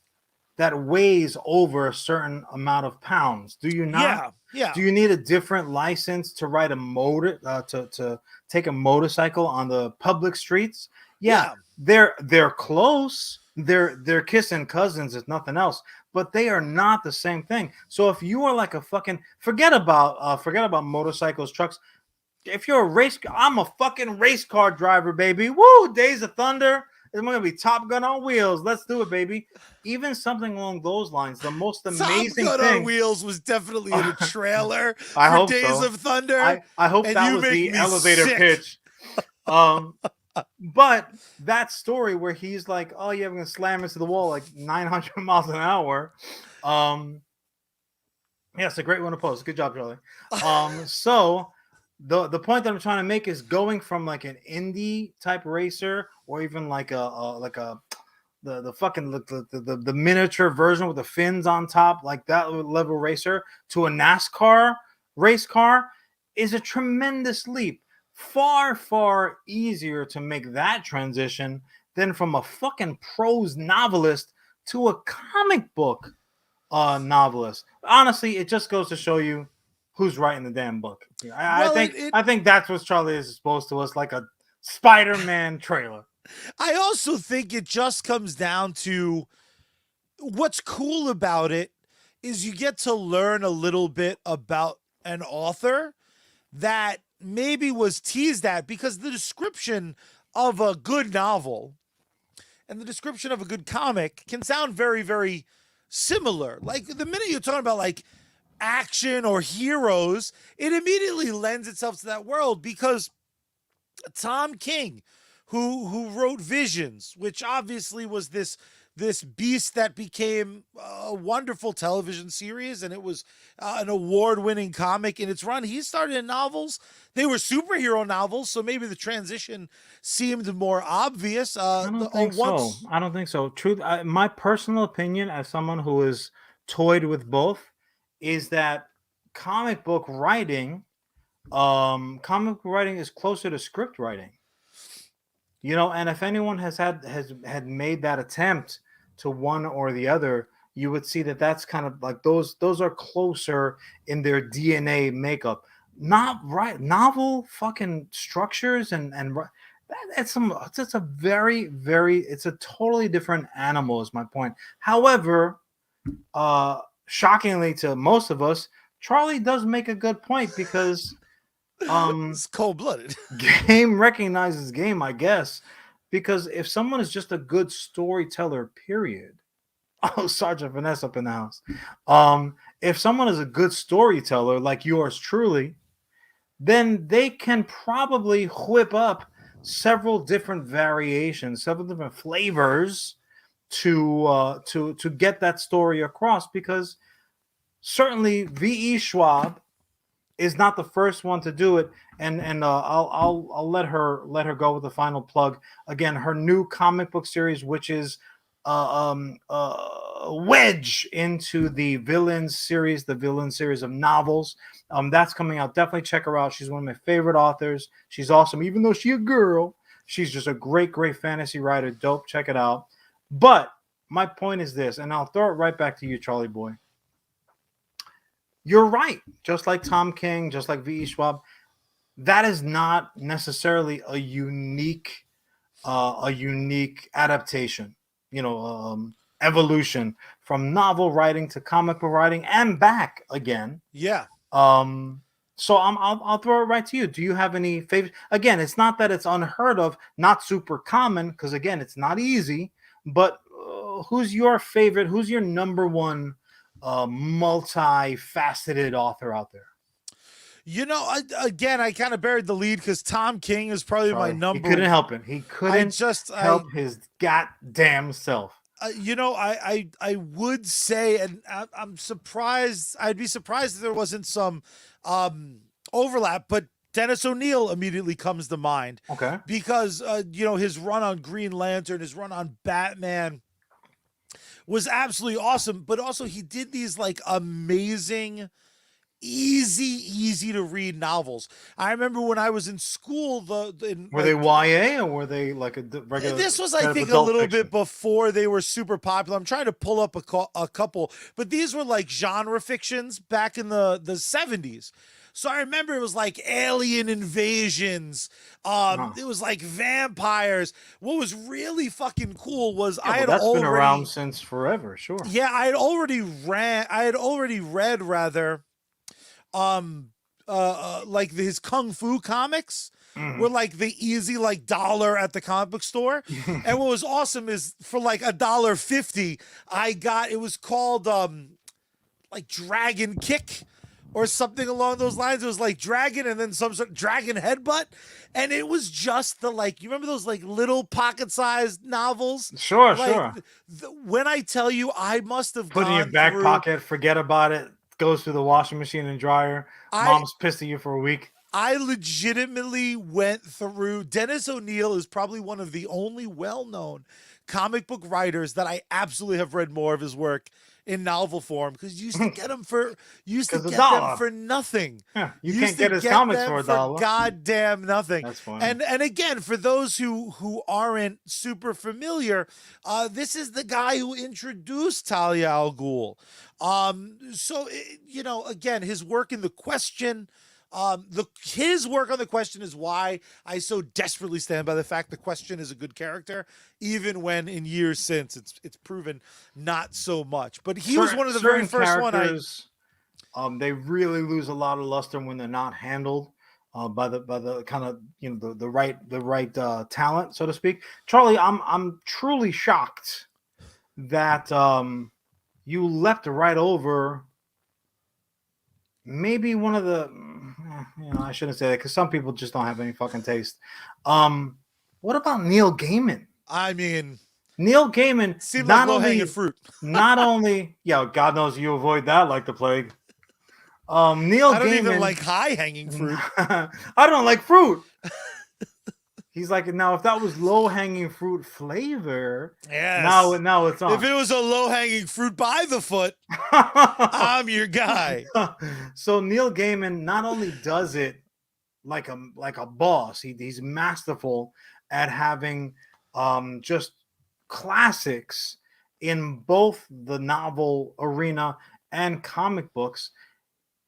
Speaker 1: that weighs over a certain amount of pounds. Do you not?
Speaker 2: Yeah.
Speaker 1: Do you need a different license to ride a motor to take a motorcycle on the public streets? Yeah. They're close. They're kissing cousins, if nothing else, but they are not the same thing. So if you are like a fucking forget about motorcycles, trucks. If you're a race, I'm a fucking race car driver, baby. Woo! Days of Thunder. It's gonna be Top Gun on wheels. Let's do it, baby. Even something along those lines. The most amazing
Speaker 2: Top Gun
Speaker 1: thing
Speaker 2: on Wheels was definitely in a trailer
Speaker 1: I
Speaker 2: for
Speaker 1: hope
Speaker 2: Days
Speaker 1: so.
Speaker 2: of Thunder.
Speaker 1: I hope
Speaker 2: and
Speaker 1: that
Speaker 2: you
Speaker 1: was
Speaker 2: make
Speaker 1: the
Speaker 2: me
Speaker 1: elevator
Speaker 2: sick.
Speaker 1: pitch. But that story where he's like, "Oh yeah, I'm gonna slam into the wall like 900 miles an hour." Yeah, it's a great one to post. Good job, Charlie. So the point that I'm trying to make is going from like an indie type racer, or even like the fucking the miniature version with the fins on top, like that level racer, to a NASCAR race car is a tremendous leap. Far easier to make that transition than from a fucking prose novelist to a comic book novelist. Honestly, it just goes to show you who's writing the damn book. I think that's what Charlie is exposed to us, like a Spider-Man trailer.
Speaker 2: I also think it just comes down to what's cool about it is you get to learn a little bit about an author that maybe was teased at, because the description of a good novel and the description of a good comic can sound very, very similar. Like the minute you're talking about like action or heroes, it immediately lends itself to that world, because Tom King, who wrote Visions, which obviously was this beast that became a wonderful television series, and it was an award-winning comic in its run. He started in novels. They were superhero novels, so maybe the transition seemed more obvious.
Speaker 1: I don't think so. I don't think so. Truth, my personal opinion, as someone who is toyed with both, is that comic book writing is closer to script writing. You know, and if anyone has had made that attempt to one or the other, you would see that that's kind of like those are closer in their DNA makeup. Not right novel fucking structures and that's a very it's a totally different animal is my point. However, shockingly to most of us, Charlie does make a good point, because
Speaker 2: it's cold-blooded.
Speaker 1: Game recognizes game, I guess, because if someone is just a good storyteller, period. Oh, Sergeant Finesse up in the house. If someone is a good storyteller like yours truly, then they can probably whip up several different variations, several different flavors to get that story across, because certainly V.E. Schwab is not the first one to do it, and I'll let her go with the final plug. Again, her new comic book series, which is wedge into the villains series, the villain series of novels. That's coming out. Definitely check her out. She's one of my favorite authors. She's awesome, even though she's a girl. She's just a great fantasy writer. Dope. Check it out. But my point is this, and I'll throw it right back to you, Charlie Boy. You're right. Just like Tom King, just like V.E. Schwab, that is not necessarily a unique adaptation. Evolution from novel writing to comic book writing and back again.
Speaker 2: Yeah.
Speaker 1: So I'll throw it right to you. Do you have any favorite? Again, it's not that it's unheard of, not super common, because again, it's not easy. But who's your favorite? Who's your number one multi-faceted author out there?
Speaker 2: I kind of buried the lead because Tom King is probably my number.
Speaker 1: He couldn't help it. He couldn't help his goddamn self.
Speaker 2: I would say, and I'm surprised. I'd be surprised if there wasn't some overlap, but Dennis O'Neil immediately comes to mind.
Speaker 1: Okay.
Speaker 2: Because his run on Green Lantern, his run on Batman was absolutely awesome, but also he did these like amazing, easy to read novels. I remember when I was in school,
Speaker 1: were they YA or were they like a regular?
Speaker 2: This was, I think, a little bit before they were super popular. I'm trying to pull up a couple, but these were like genre fictions back in the 70s. So I remember it was like alien invasions. It was like vampires. What was really fucking cool was
Speaker 1: that's been around since forever. Sure.
Speaker 2: Yeah, I had already read rather, like his Kung Fu comics. Were like the easy like $1 at the comic book store. And what was awesome is for like $1.50, it was called like Dragon Kick or something along those lines. It was like Dragon and then some sort of Dragon Headbutt. And it was just you remember those like little pocket-sized novels?
Speaker 1: Sure,
Speaker 2: like,
Speaker 1: sure.
Speaker 2: When I tell you, I must have
Speaker 1: put in your back pocket, forget about it, goes through the washing machine and dryer. Mom's pissed at you for a week.
Speaker 2: I legitimately went through. Dennis O'Neil is probably one of the only well-known comic book writers that I absolutely have read more of his work in novel form, because you used to get them for nothing.
Speaker 1: Yeah, you can't get his comics for $1.
Speaker 2: Goddamn nothing.
Speaker 1: That's funny.
Speaker 2: And again, for those who aren't super familiar, this is the guy who introduced Talia al Ghul. So again, his work in The Question. His work on The Question is why I so desperately stand by the fact The Question is a good character, even when in years since it's proven not so much. But he was one of the very first one.
Speaker 1: They really lose a lot of luster when they're not handled by the kind of the right talent, so to speak. Charlie, I'm truly shocked that you leapt right over maybe one of the. I shouldn't say that because some people just don't have any fucking taste. What about Neil Gaiman?
Speaker 2: I mean,
Speaker 1: Neil Gaiman
Speaker 2: seemed like low-hanging fruit.
Speaker 1: Not only, God knows you avoid that like the plague. Neil Gaiman. I don't even
Speaker 2: like high-hanging fruit.
Speaker 1: I don't like fruit. He's like, now if that was low-hanging fruit flavor,
Speaker 2: yes.
Speaker 1: Now it's on.
Speaker 2: If it was a low-hanging fruit by the foot, I'm your guy.
Speaker 1: So Neil Gaiman not only does it like a boss, he's masterful at having just classics in both the novel arena and comic books.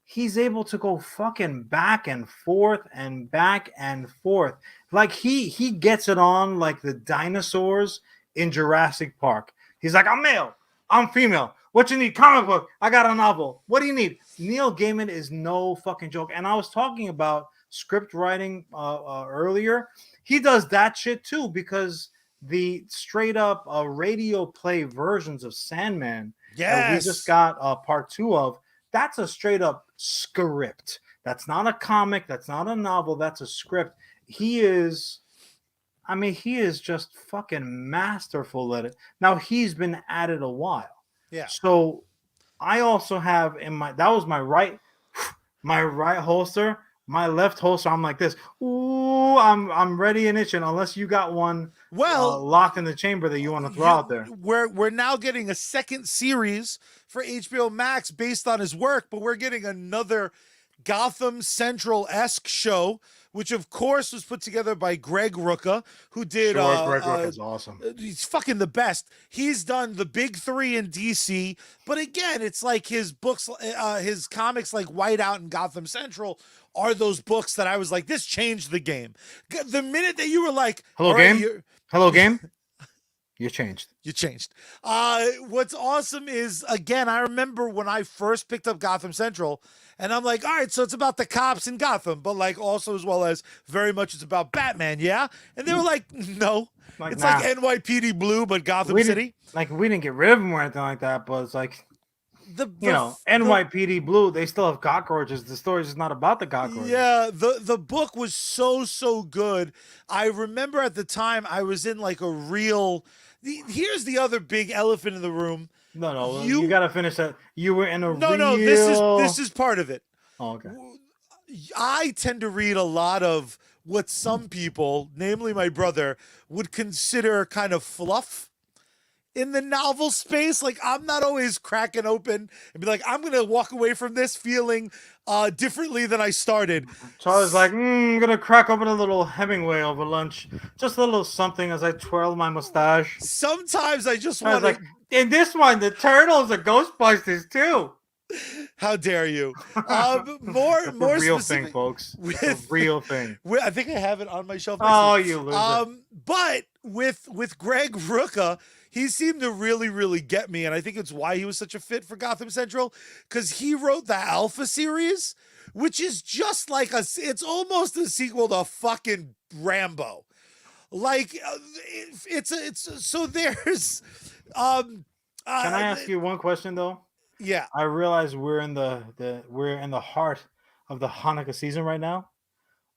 Speaker 1: He's able to go fucking back and forth and back and forth. Like he gets it on like the dinosaurs in Jurassic Park. He's like, I'm male, I'm female. What you need? Comic book. I got a novel. What do you need? Neil Gaiman is no fucking joke. And I was talking about script writing earlier. He does that shit too, because the straight up radio play versions of Sandman that we just got part 2 of, that's a straight up script. That's not a comic. That's not a novel. That's a script. He is, I mean, he is just fucking masterful at it. Now he's been at it a while.
Speaker 2: Yeah.
Speaker 1: So I also have in my that was my right holster, my left holster. I'm like this. Ooh, I'm ready and itching. Unless you got one
Speaker 2: Well,
Speaker 1: locked in the chamber that you want to throw out there.
Speaker 2: we're now getting a second series for HBO Max based on his work, but we're getting another Gotham Central-esque show, which of course was put together by Greg Rucka, who did
Speaker 1: Greg Rucka is awesome.
Speaker 2: He's fucking the best. He's done the big three in DC, but again, it's like his books, his comics like Whiteout and Gotham Central are those books that I was like, this changed the game. The minute that you were like,
Speaker 1: hello game, hello game, you changed.
Speaker 2: You changed. What's awesome is, again, I remember when I first picked up Gotham Central, and I'm like, all right, so it's about the cops in Gotham, but like also as well as very much it's about Batman, yeah? And they were like, no. Like, it's like NYPD Blue, but Gotham City.
Speaker 1: Like, we didn't get rid of them or anything like that, but it's like, NYPD Blue, they still have cockroaches. The story's just not about the cockroaches.
Speaker 2: Yeah, the book was so good. I remember at the time I was in like a real... Here's the other big elephant in the room.
Speaker 1: No, you got to finish that. You were in a
Speaker 2: No, this is part of it.
Speaker 1: Oh, okay.
Speaker 2: I tend to read a lot of what some people, namely my brother, would consider kind of fluff in the novel space. Like, I'm not always cracking open and be like, I'm going to walk away from this feeling differently than I started.
Speaker 1: So I was like, I'm going to crack open a little Hemingway over lunch. Just a little something as I twirl my mustache.
Speaker 2: Sometimes I just want to...
Speaker 1: like, in this one, the Turtles are Ghostbusters too.
Speaker 2: How dare you? More
Speaker 1: real
Speaker 2: specific,
Speaker 1: thing, folks. The real thing.
Speaker 2: I think I have it on my shelf.
Speaker 1: Oh, you loser.
Speaker 2: But with Greg Rucka, he seemed to really get me, and I think it's why he was such a fit for Gotham Central, because he wrote the Alpha series, which is just like it's almost a sequel to fucking Rambo. Like it's so there's
Speaker 1: Can I ask you one question though?
Speaker 2: Yeah.
Speaker 1: I realize we're in the heart of the Hanukkah season right now.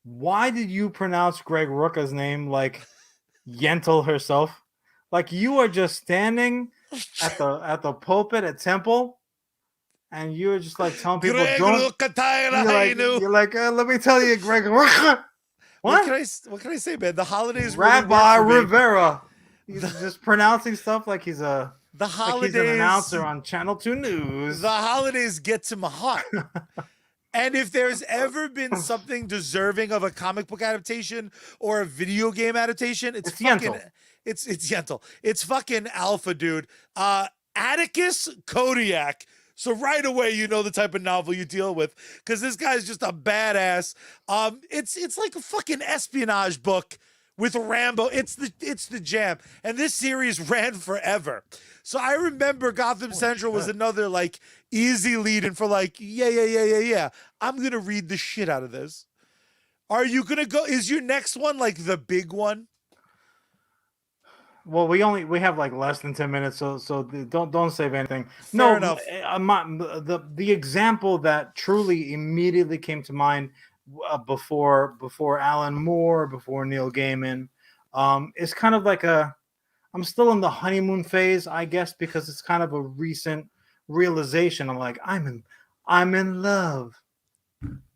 Speaker 1: Why did you pronounce Greg Rucka's name like Yentl herself? Like you are just standing at the pulpit at Temple, and you're just like telling people, you're like, let me tell you, Greg Rucka.
Speaker 2: What can I say, man? The holidays
Speaker 1: Rabbi
Speaker 2: really
Speaker 1: Rivera. He's just pronouncing stuff like he's a...
Speaker 2: The holidays,
Speaker 1: like he's an announcer on Channel 2 News.
Speaker 2: The holidays get to my heart. And if there's ever been something deserving of a comic book adaptation or a video game adaptation, it's fucking
Speaker 1: Yentl.
Speaker 2: It's Yentl. It's fucking Alpha, dude. Atticus Kodiak. So right away, you know the type of novel you deal with, because this guy's just a badass. It's like a fucking espionage book with Rambo. It's the jam. And this series ran forever. So I remember Gotham Central was another like easy lead in for like, yeah. I'm going to read the shit out of this. Are you going to go? Is your next one like the big one?
Speaker 1: Well, we have like less than 10 minutes, so don't save anything.
Speaker 2: Fair enough.
Speaker 1: The example that truly immediately came to mind before Alan Moore, before Neil Gaiman, is kind of like I'm still in the honeymoon phase, I guess, because it's kind of a recent realization. I'm like, I'm in love.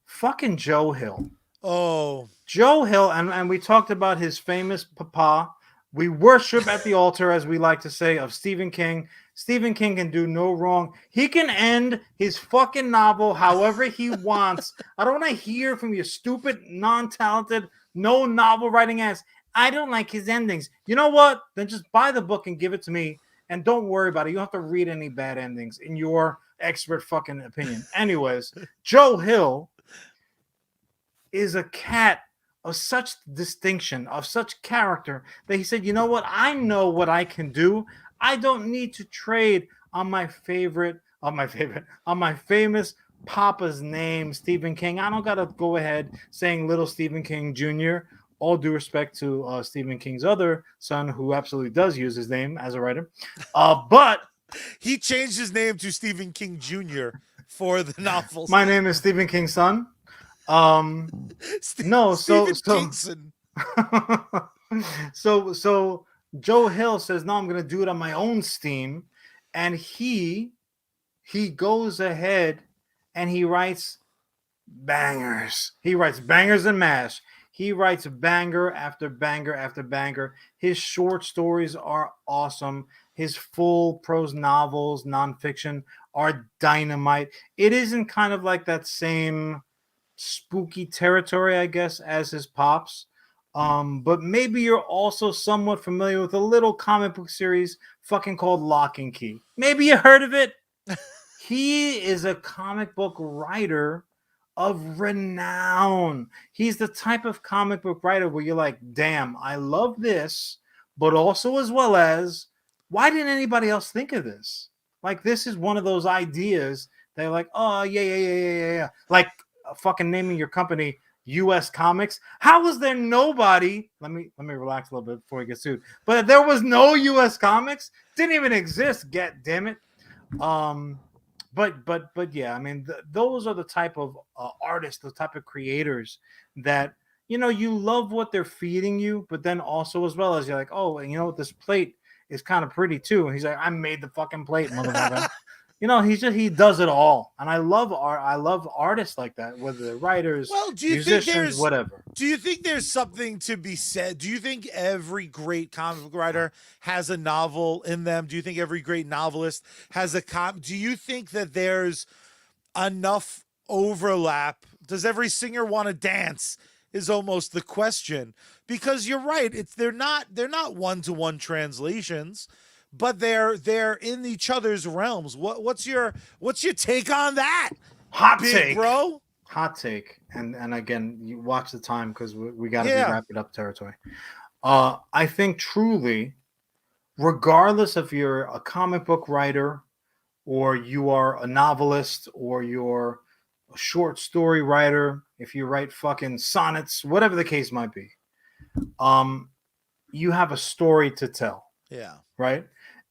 Speaker 1: Fucking Joe Hill.
Speaker 2: Oh,
Speaker 1: Joe Hill, and we talked about his famous papa. We worship at the altar, as we like to say, of Stephen King. Stephen King can do no wrong. He can end his fucking novel however he wants. I don't want to hear from your stupid, non-talented, no novel writing ass. I don't like his endings. You know what? Then just buy the book and give it to me, and don't worry about it. You don't have to read any bad endings in your expert fucking opinion. Anyways, Joe Hill is a cat of such distinction, of such character, that he said, you know what? I know what I can do. I don't need to trade on my famous papa's name, Stephen King. I don't got to go ahead saying little Stephen King Jr. All due respect to Stephen King's other son, who absolutely does use his name as a writer. But
Speaker 2: he changed his name to Stephen King Jr. for the novels.
Speaker 1: My name is Stephen King's son.
Speaker 2: Stephen Kingson.
Speaker 1: So Joe Hill says, no, I'm gonna do it on my own steam, and he goes ahead and he writes bangers. He writes bangers and mash. He writes banger after banger after banger. His short stories are awesome. His full prose novels, nonfiction, are dynamite. It isn't kind of like that same spooky territory, I guess, as his pops. But maybe you're also somewhat familiar with a little comic book series fucking called Lock and Key. Maybe you heard of it. He is a comic book writer of renown. He's the type of comic book writer where you're like, damn, I love this, but also as well as, why didn't anybody else think of this? Like, this is one of those ideas they're like, oh, yeah. Like, fucking naming your company US Comics. How was there nobody? Let me relax a little bit before we get sued. But there was no US Comics, didn't even exist. Get damn it. But yeah, I mean, those are the type of artists, the type of creators that, you know, you love what they're feeding you, but then also as well as you're like, oh, and you know what, this plate is kind of pretty too. And he's like, I made the fucking plate, motherfucker. You know, he does it all, and I love art. I love artists like that, whether they're writers,
Speaker 2: Well,
Speaker 1: musicians, whatever.
Speaker 2: Do you think there's something to be said? Do you think every great comic book writer has a novel in them? Do you think every great novelist has a do you think that there's enough overlap? Does every singer want to dance? Is almost the question, because you're right. They're not one-to-one translations, but they're in each other's realms. What's your take on that?
Speaker 1: Hot
Speaker 2: big
Speaker 1: take,
Speaker 2: bro.
Speaker 1: Hot take, and again, you watch the time because we got to be
Speaker 2: Yeah.
Speaker 1: wrap it up territory. I think truly, regardless if you're a comic book writer or you are a novelist or you're a short story writer, if you write fucking sonnets, whatever the case might be, you have a story to tell.
Speaker 2: Yeah.
Speaker 1: Right.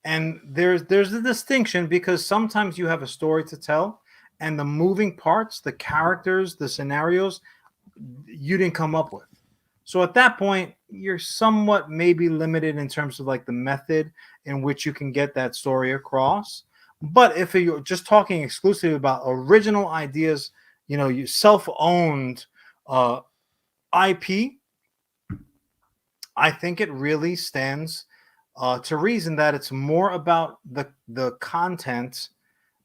Speaker 1: And there's a distinction, because sometimes you have a story to tell and the moving parts, the characters, the scenarios, you didn't come up with. So at that point, you're somewhat maybe limited in terms of like the method in which you can get that story across. But if you're just talking exclusively about original ideas, you know, you self-owned IP, I think it really stands to reason that it's more about the content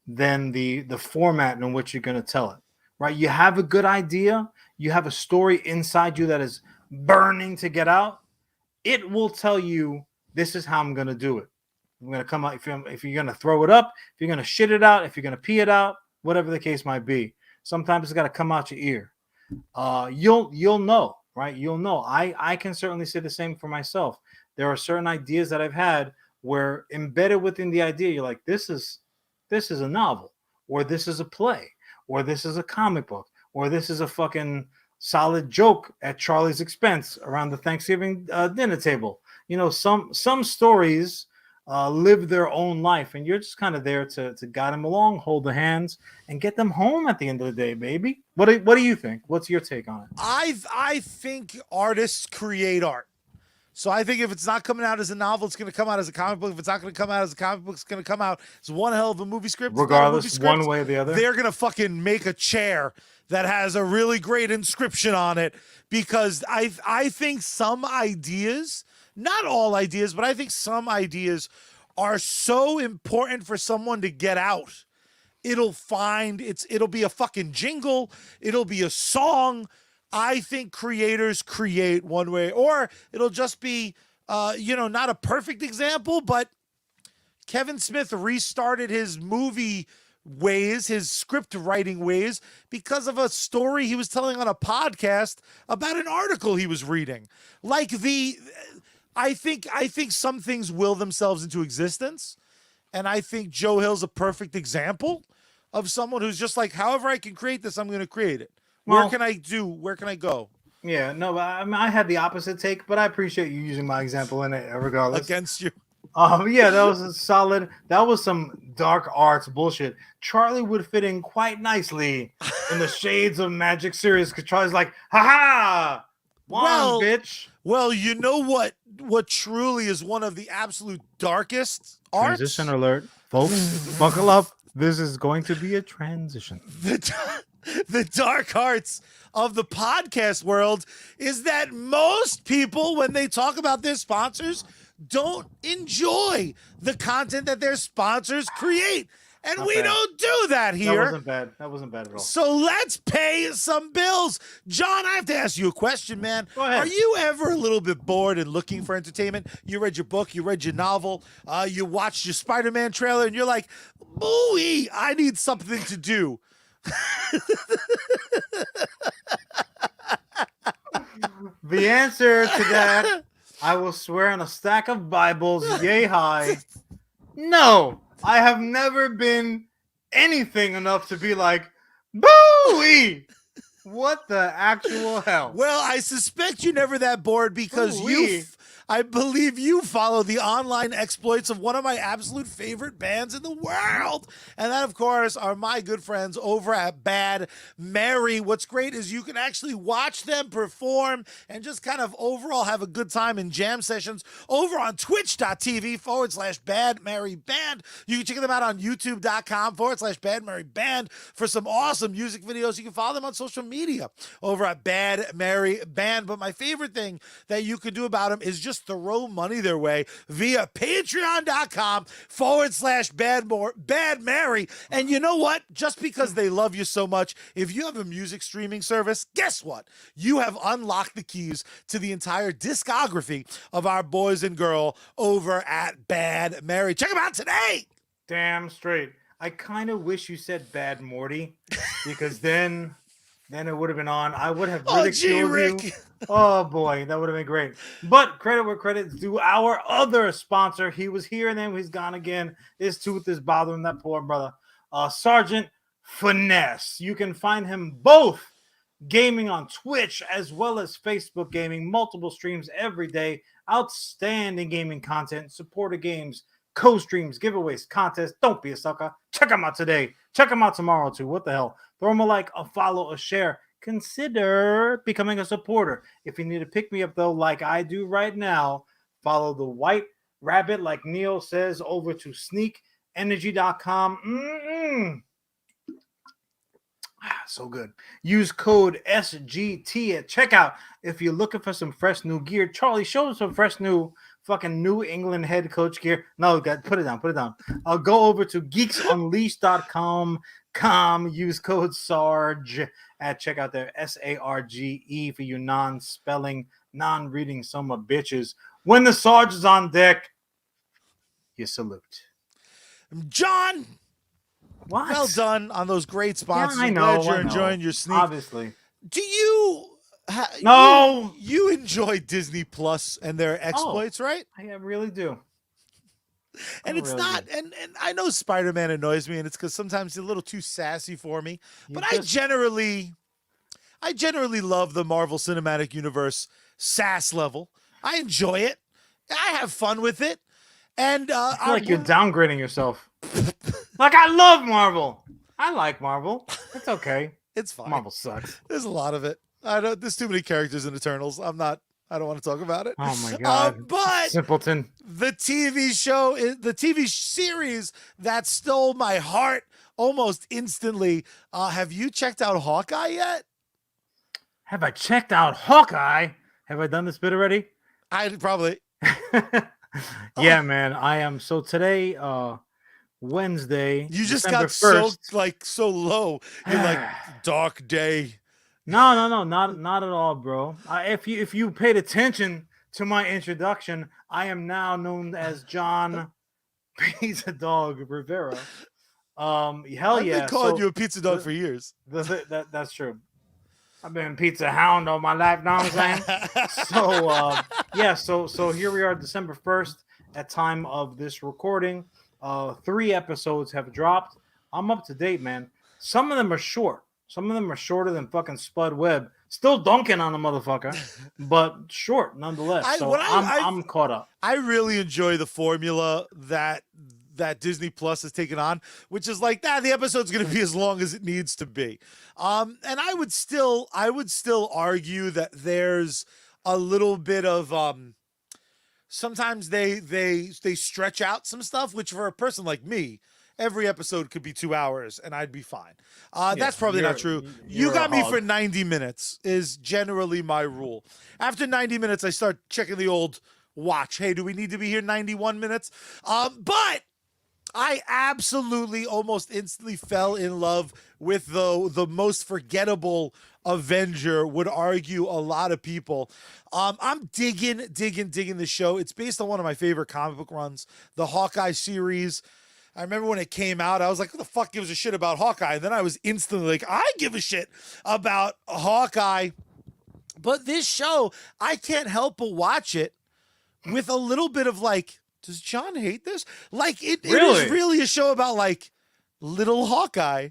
Speaker 1: than the format in which you're going to tell it. Right? You have a good idea, you have a story inside you that is burning to get out. It will tell you, this is how I'm going to do it. I'm going to come out, if you're going to throw it up, if you're going to shit it out, if you're going to pee it out, whatever the case might be. Sometimes it's got to come out your ear. You'll know, right? You'll know. I can certainly say the same for myself. There are certain ideas that I've had where embedded within the idea, you're like, this is a novel, or this is a play, or this is a comic book, or this is a fucking solid joke at Charlie's expense around the Thanksgiving dinner table. You know, some stories live their own life, and you're just kind of there to guide them along, hold the hands, and get them home at the end of the day, baby. What do you think? What's your take on it?
Speaker 2: I think artists create art. So I think if it's not coming out as a novel, it's going to come out as a comic book. If it's not going to come out as a comic book, it's going to come out as one hell of a movie script.
Speaker 1: Regardless, one way or the other.
Speaker 2: They're going to fucking make a chair that has a really great inscription on it, because I think some ideas, not all ideas, but I think some ideas are so important for someone to get out. It'll be a fucking jingle. It'll be a song. I think creators create one way, or it'll just be, not a perfect example, but Kevin Smith restarted his movie ways, his script writing ways, because of a story he was telling on a podcast about an article he was reading. I think some things will themselves into existence, and I think Joe Hill's a perfect example of someone who's just like, however I can create this, I'm going to create it. Where can I go?
Speaker 1: Yeah, no, but I had the opposite take, but I appreciate you using my example in it regardless.
Speaker 2: Against you.
Speaker 1: Yeah, that was a solid. That was some dark arts bullshit. Charlie would fit in quite nicely in the Shades of Magic series, because Charlie's like, ha ha, One, bitch.
Speaker 2: Well, you know what truly is one of the absolute darkest
Speaker 1: Transition
Speaker 2: arts?
Speaker 1: alert, folks. Buckle up. This is going to be a transition.
Speaker 2: The dark arts of the podcast world is that most people, when they talk about their sponsors, don't enjoy the content that their sponsors create. And
Speaker 1: Not
Speaker 2: we
Speaker 1: bad.
Speaker 2: don't do that here.
Speaker 1: That wasn't bad. That wasn't bad at all.
Speaker 2: So let's pay some bills. John, I have to ask you a question, man.
Speaker 1: Go ahead.
Speaker 2: Are you ever a little bit bored and looking for entertainment? You read your book, you read your novel, you watched your Spider-Man trailer, and you're like, ooh-wee, I need something to do.
Speaker 1: The answer to that, I will swear on a stack of Bibles, yay high. No, I have never been anything enough to be like, boo-wee. What the actual hell?
Speaker 2: Well, I suspect you're never that bored because
Speaker 1: Ooh-wee.
Speaker 2: I believe you follow the online exploits of one of my absolute favorite bands in the world. And that, of course, are my good friends over at Bad Mary. What's great is you can actually watch them perform and just kind of overall have a good time in jam sessions over on twitch.tv/Bad Mary Band. You can check them out on youtube.com/Bad Mary Band for some awesome music videos. You can follow them on social media over at Bad Mary Band. But my favorite thing that you can do about them is just throw money their way via patreon.com/Bad Mary. And you know what? Just because they love you so much, if you have a music streaming service, guess what? You have unlocked the keys to the entire discography of our boys and girl over at Bad Mary. Check them out today.
Speaker 1: Damn straight. I kind of wish you said Bad Morty, because then it would have been on. I would have ridiculed you. Oh boy, that would have been great. But credit where credit's due. Our other sponsor, he was here and then he's gone again. His tooth is bothering that poor brother. Sergeant Finesse. You can find him both gaming on Twitch as well as Facebook gaming. Multiple streams every day. Outstanding gaming content. Supported games. Co-streams, giveaways, contests. Don't be a sucker. Check them out today. Check them out tomorrow too. What the hell? Throw them a like, a follow, a share. Consider becoming a supporter. If you need to pick me up though, like I do right now, follow the White Rabbit, like Neil says, over to sneakenergy.com. So good. Use code SGT at checkout if you're looking for some fresh new gear. Charlie, show us some fresh new fucking New England head coach gear. No, God, put it down. I'll go over to geeksunleashed.com. Use code SARGE at checkout there. SARGE for you non-spelling, non-reading some of bitches. When the Sarge is on deck, you salute.
Speaker 2: John,
Speaker 1: what?
Speaker 2: well done on those great sponsors.
Speaker 1: Yeah, I know.
Speaker 2: I'm glad you're enjoying your sneak.
Speaker 1: Obviously.
Speaker 2: Do you...
Speaker 1: No.
Speaker 2: You enjoy Disney Plus and their exploits, right?
Speaker 1: I really do.
Speaker 2: And it's
Speaker 1: really
Speaker 2: not, and I know Spider-Man annoys me, and it's because sometimes he's a little too sassy for me. But I generally love the Marvel Cinematic Universe sass level. I enjoy it. I have fun with it. And
Speaker 1: I feel like you're downgrading yourself. Like, I love Marvel. I like Marvel. It's okay.
Speaker 2: It's fine.
Speaker 1: Marvel sucks.
Speaker 2: There's a lot of it. There's too many characters in Eternals. I don't want to talk about it.
Speaker 1: Oh my god!
Speaker 2: But
Speaker 1: simpleton.
Speaker 2: The TV show, the TV series that stole my heart almost instantly. Have you checked out Hawkeye yet?
Speaker 1: Have I checked out Hawkeye? Have I done this bit already?
Speaker 2: I probably.
Speaker 1: Yeah, man. I am. So today, Wednesday.
Speaker 2: You just
Speaker 1: December
Speaker 2: got
Speaker 1: 1st.
Speaker 2: so low. You're like dark day.
Speaker 1: No, not at all, bro. If you paid attention to my introduction, I am now known as John Pizza Dog Rivera. Hell yeah!
Speaker 2: I've been calling you a pizza dog for years.
Speaker 1: That's true. I've been pizza hound all my life. Know what I'm saying? So here we are, December 1st, at time of this recording. 3 episodes have dropped. I'm up to date, man. Some of them are short. Some of them are shorter than fucking Spud Webb. Still dunking on the motherfucker, but short nonetheless. I'm caught up.
Speaker 2: I really enjoy the formula that that Disney Plus has taken on, which is like that the episode's going to be as long as it needs to be. And I would still argue that there's a little bit of sometimes they stretch out some stuff, which for a person like me, every episode could be 2 hours and I'd be fine. That's probably not true. You got me for 90 minutes is generally my rule. After 90 minutes, I start checking the old watch. Hey, do we need to be here 91 minutes? But I absolutely almost instantly fell in love with the most forgettable Avenger, would argue a lot of people. I'm digging the show. It's based on one of my favorite comic book runs, the Hawkeye series. I remember when it came out, I was like, who the fuck gives a shit about Hawkeye? And then I was instantly like, I give a shit about Hawkeye. But this show, I can't help but watch it with a little bit of like, does Jon hate this? Like, it is really a show about like little Hawkeye.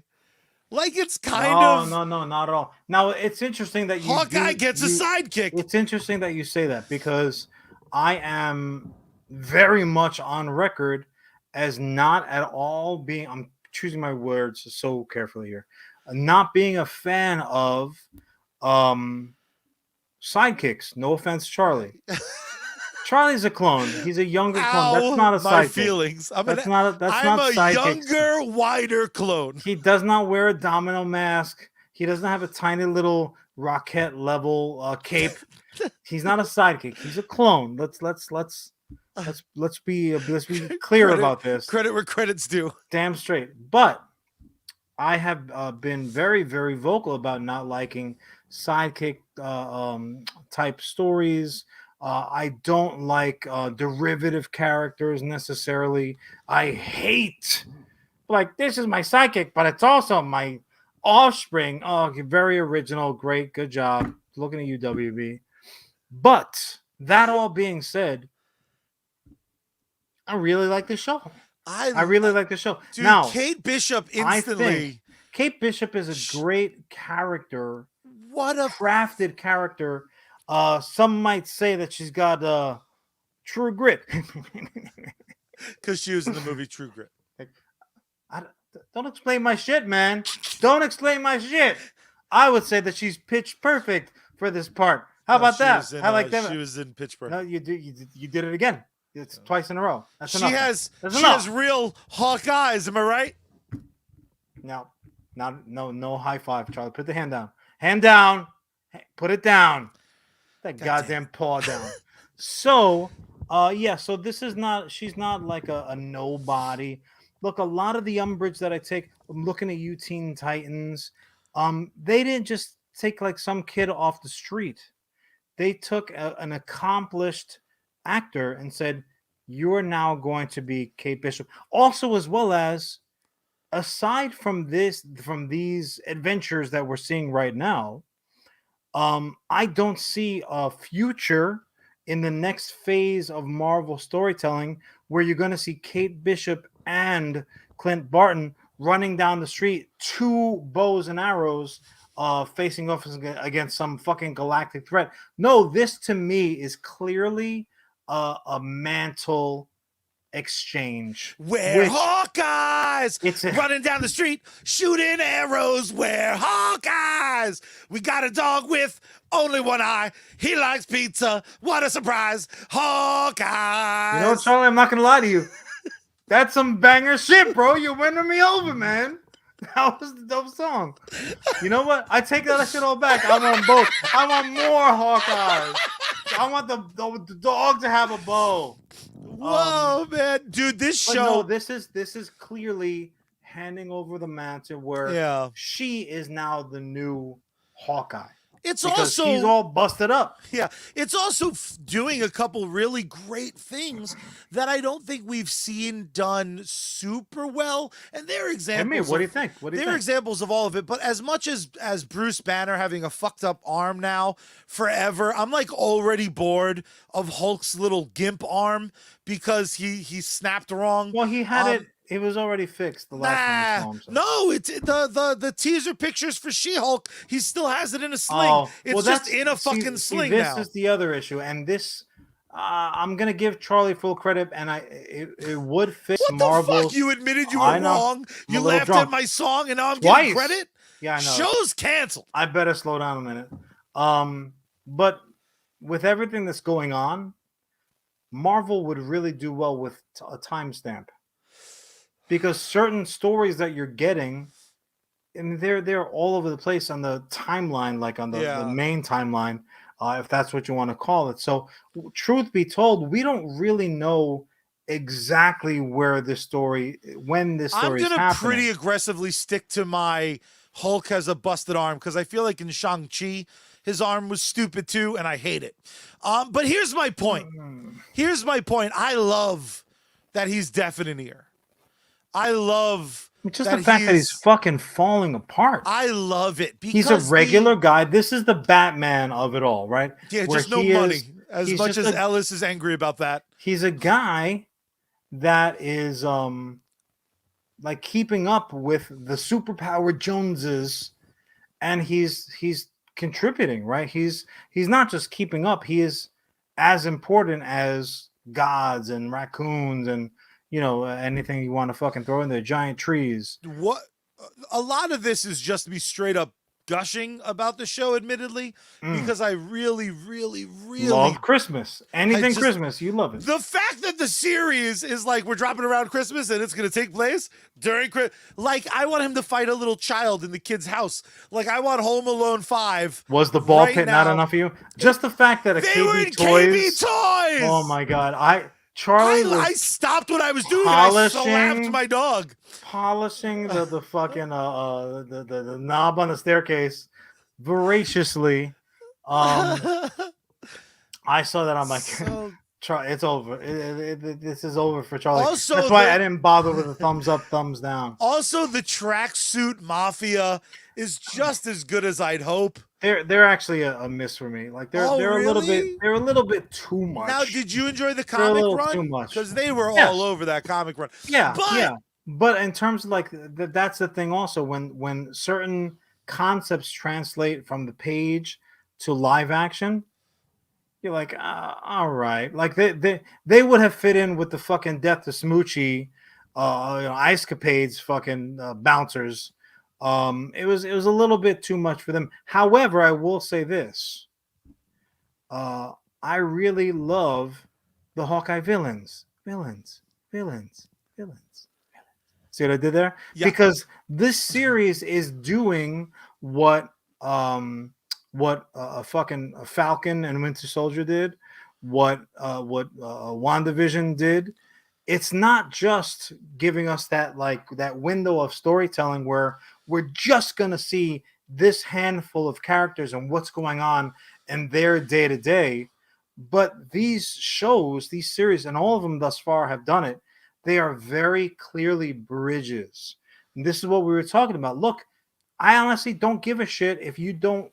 Speaker 2: Like, it's kind of...
Speaker 1: No, not at all. Now, it's interesting that
Speaker 2: Hawkeye gets a sidekick.
Speaker 1: It's interesting that you say that, because I am very much on record as not at all being... I'm choosing my words so carefully here. Not being a fan of sidekicks. No offense, Charlie. Charlie's a clone. He's a younger clone. That's not a sidekick.
Speaker 2: My feelings. I'm a younger, wider clone.
Speaker 1: He does not wear a domino mask. He doesn't have a tiny little rocket level cape. He's not a sidekick. He's a clone. Let's be clear about this.
Speaker 2: Credit where credit's due.
Speaker 1: Damn straight. But I have been very, very vocal about not liking sidekick type stories. I don't like derivative characters necessarily. I hate, like, this is my sidekick, but it's also my offspring. Oh, very original. Great. Good job. Looking at you, WB. But that all being said, I really like the show. I really like the show.
Speaker 2: Dude,
Speaker 1: now,
Speaker 2: Kate Bishop instantly.
Speaker 1: Kate Bishop is a great character.
Speaker 2: What a
Speaker 1: crafted character. Some might say that she's got True Grit.
Speaker 2: Because she was in the movie True Grit.
Speaker 1: Don't explain my shit, man. Don't explain my shit. I would say that she's pitch perfect for this part. How about that? I like that.
Speaker 2: She was in Pitch Perfect.
Speaker 1: No, you did it again. It's twice in a row. That's
Speaker 2: she
Speaker 1: enough.
Speaker 2: has real hawk eyes. Am I right?
Speaker 1: No high five, Charlie. Put the hand down. Hand down. Put it down. That goddamn paw down. So, so this is not, she's not like a nobody. Look, a lot of the umbrage that I take, I'm looking at you Teen Titans. They didn't just take like some kid off the street. They took an accomplished actor and said, you're now going to be Kate Bishop. Also, as well as, aside from these adventures that we're seeing right now, I don't see a future in the next phase of Marvel storytelling where you're going to see Kate Bishop and Clint Barton running down the street, two bows and arrows, facing off against some fucking galactic threat. No, this to me is clearly a mantle exchange.
Speaker 2: We're Hawkeyes. It's running down the street, shooting arrows. We're Hawkeyes. We got a dog with only one eye. He likes pizza. What a surprise. Hawkeyes.
Speaker 1: You know what, Charlie? I'm not going to lie to you. That's some banger shit, bro. You're winning me over, man. That was the dope song. You know what? I take that shit all back. I want both. I want more Hawkeyes. I want the dog to have a bow.
Speaker 2: Whoa, man, dude! This show.
Speaker 1: No, this is clearly handing over the mantle where she is now the new Hawkeye.
Speaker 2: It's
Speaker 1: because
Speaker 2: also
Speaker 1: he's all busted up.
Speaker 2: Yeah, it's also doing a couple really great things that I don't think we've seen done super well. And they're examples.
Speaker 1: What do you think?
Speaker 2: They're examples of all of it. But as much as Bruce Banner having a fucked up arm now forever, I'm like already bored of Hulk's little gimp arm because he snapped wrong.
Speaker 1: Well, he had it. It was already fixed the last time.
Speaker 2: No, it's the teaser pictures for She-Hulk. He still has it in a sling. It's just in a fucking sling now.
Speaker 1: This is the other issue, and this I'm gonna give Charlie full credit, and it would fit
Speaker 2: What the fuck?
Speaker 1: Marvel's.
Speaker 2: You admitted you were
Speaker 1: I know.
Speaker 2: wrong.
Speaker 1: I'm a
Speaker 2: You
Speaker 1: little
Speaker 2: laughed at
Speaker 1: drunk
Speaker 2: my song, and now I'm getting
Speaker 1: twice.
Speaker 2: credit.
Speaker 1: Yeah, I know.
Speaker 2: Show's canceled.
Speaker 1: I better slow down a minute. But with everything that's going on, Marvel would really do well with a timestamp, because certain stories that you're getting, and they're all over the place on the timeline, like on the main timeline, if that's what you want to call it. So, truth be told, we don't really know exactly where this story, when this story is
Speaker 2: I'm gonna
Speaker 1: happening.
Speaker 2: pretty aggressively stick to my Hulk has a busted arm, because I feel like in Shang-Chi, his arm was stupid too, and I hate it. But here's my point. Here's my point. I love that he's deaf in an ear. I love
Speaker 1: just the fact that he's fucking falling apart.
Speaker 2: I love it because
Speaker 1: he's a regular guy. This is the Batman of it all, right?
Speaker 2: Yeah, just no money. As much as Ellis is angry about that.
Speaker 1: He's a guy that is like keeping up with the superpowered Joneses, and he's contributing, right? He's not just keeping up, he is as important as gods and raccoons and anything you want to fucking throw in there, giant trees.
Speaker 2: What a lot of this is just me straight up gushing about the show, admittedly, because I really
Speaker 1: love Christmas. Anything Christmas, you love it.
Speaker 2: The fact that the series is like, we're dropping around Christmas and it's going to take place during Christmas. Like, I want him to fight a little child in the kid's house. Like, I want Home Alone 5.
Speaker 1: Was the ball pit not enough for you? Just the fact that
Speaker 2: they were in KB Toys.
Speaker 1: Oh my God. I
Speaker 2: stopped what I was doing. I slapped my dog.
Speaker 1: Polishing the fucking the knob on the staircase voraciously. I saw that. I'm like, it's over. This is over for Charlie. Also, that's why I didn't bother with a thumbs up, thumbs down.
Speaker 2: Also, the tracksuit mafia is just as good as I'd hope.
Speaker 1: They're actually a miss for me. Like they're
Speaker 2: really?
Speaker 1: a little bit too much.
Speaker 2: Now, did you enjoy the comic run?
Speaker 1: Too much,
Speaker 2: because they were all over that comic run.
Speaker 1: Yeah, but in terms of like that's the thing. Also, when certain concepts translate from the page to live action, you're like, all right. Like they would have fit in with the fucking Death to Smoochie, Ice Capades, fucking bouncers. It was a little bit too much for them. However, I will say this. I really love the Hawkeye villains. See what I did there? Yeah. Because this series is doing what a fucking Falcon and Winter Soldier did, what WandaVision did. It's not just giving us that window of storytelling where we're just going to see this handful of characters and what's going on in their day-to-day. But these shows, these series, and all of them thus far have done it. They are very clearly bridges. And this is what we were talking about. Look, I honestly don't give a shit if you don't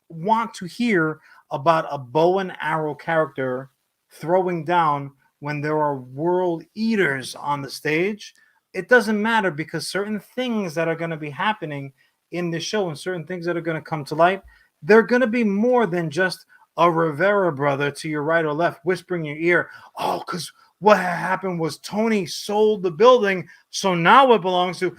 Speaker 1: want to hear about a bow and arrow character throwing down when there are world eaters on the stage. It doesn't matter, because certain things that are going to be happening in the show and certain things that are going to come to light, they're going to be more than just a Rivera brother to your right or left whispering in your ear, oh, because what happened was Tony sold the building, so now it belongs to.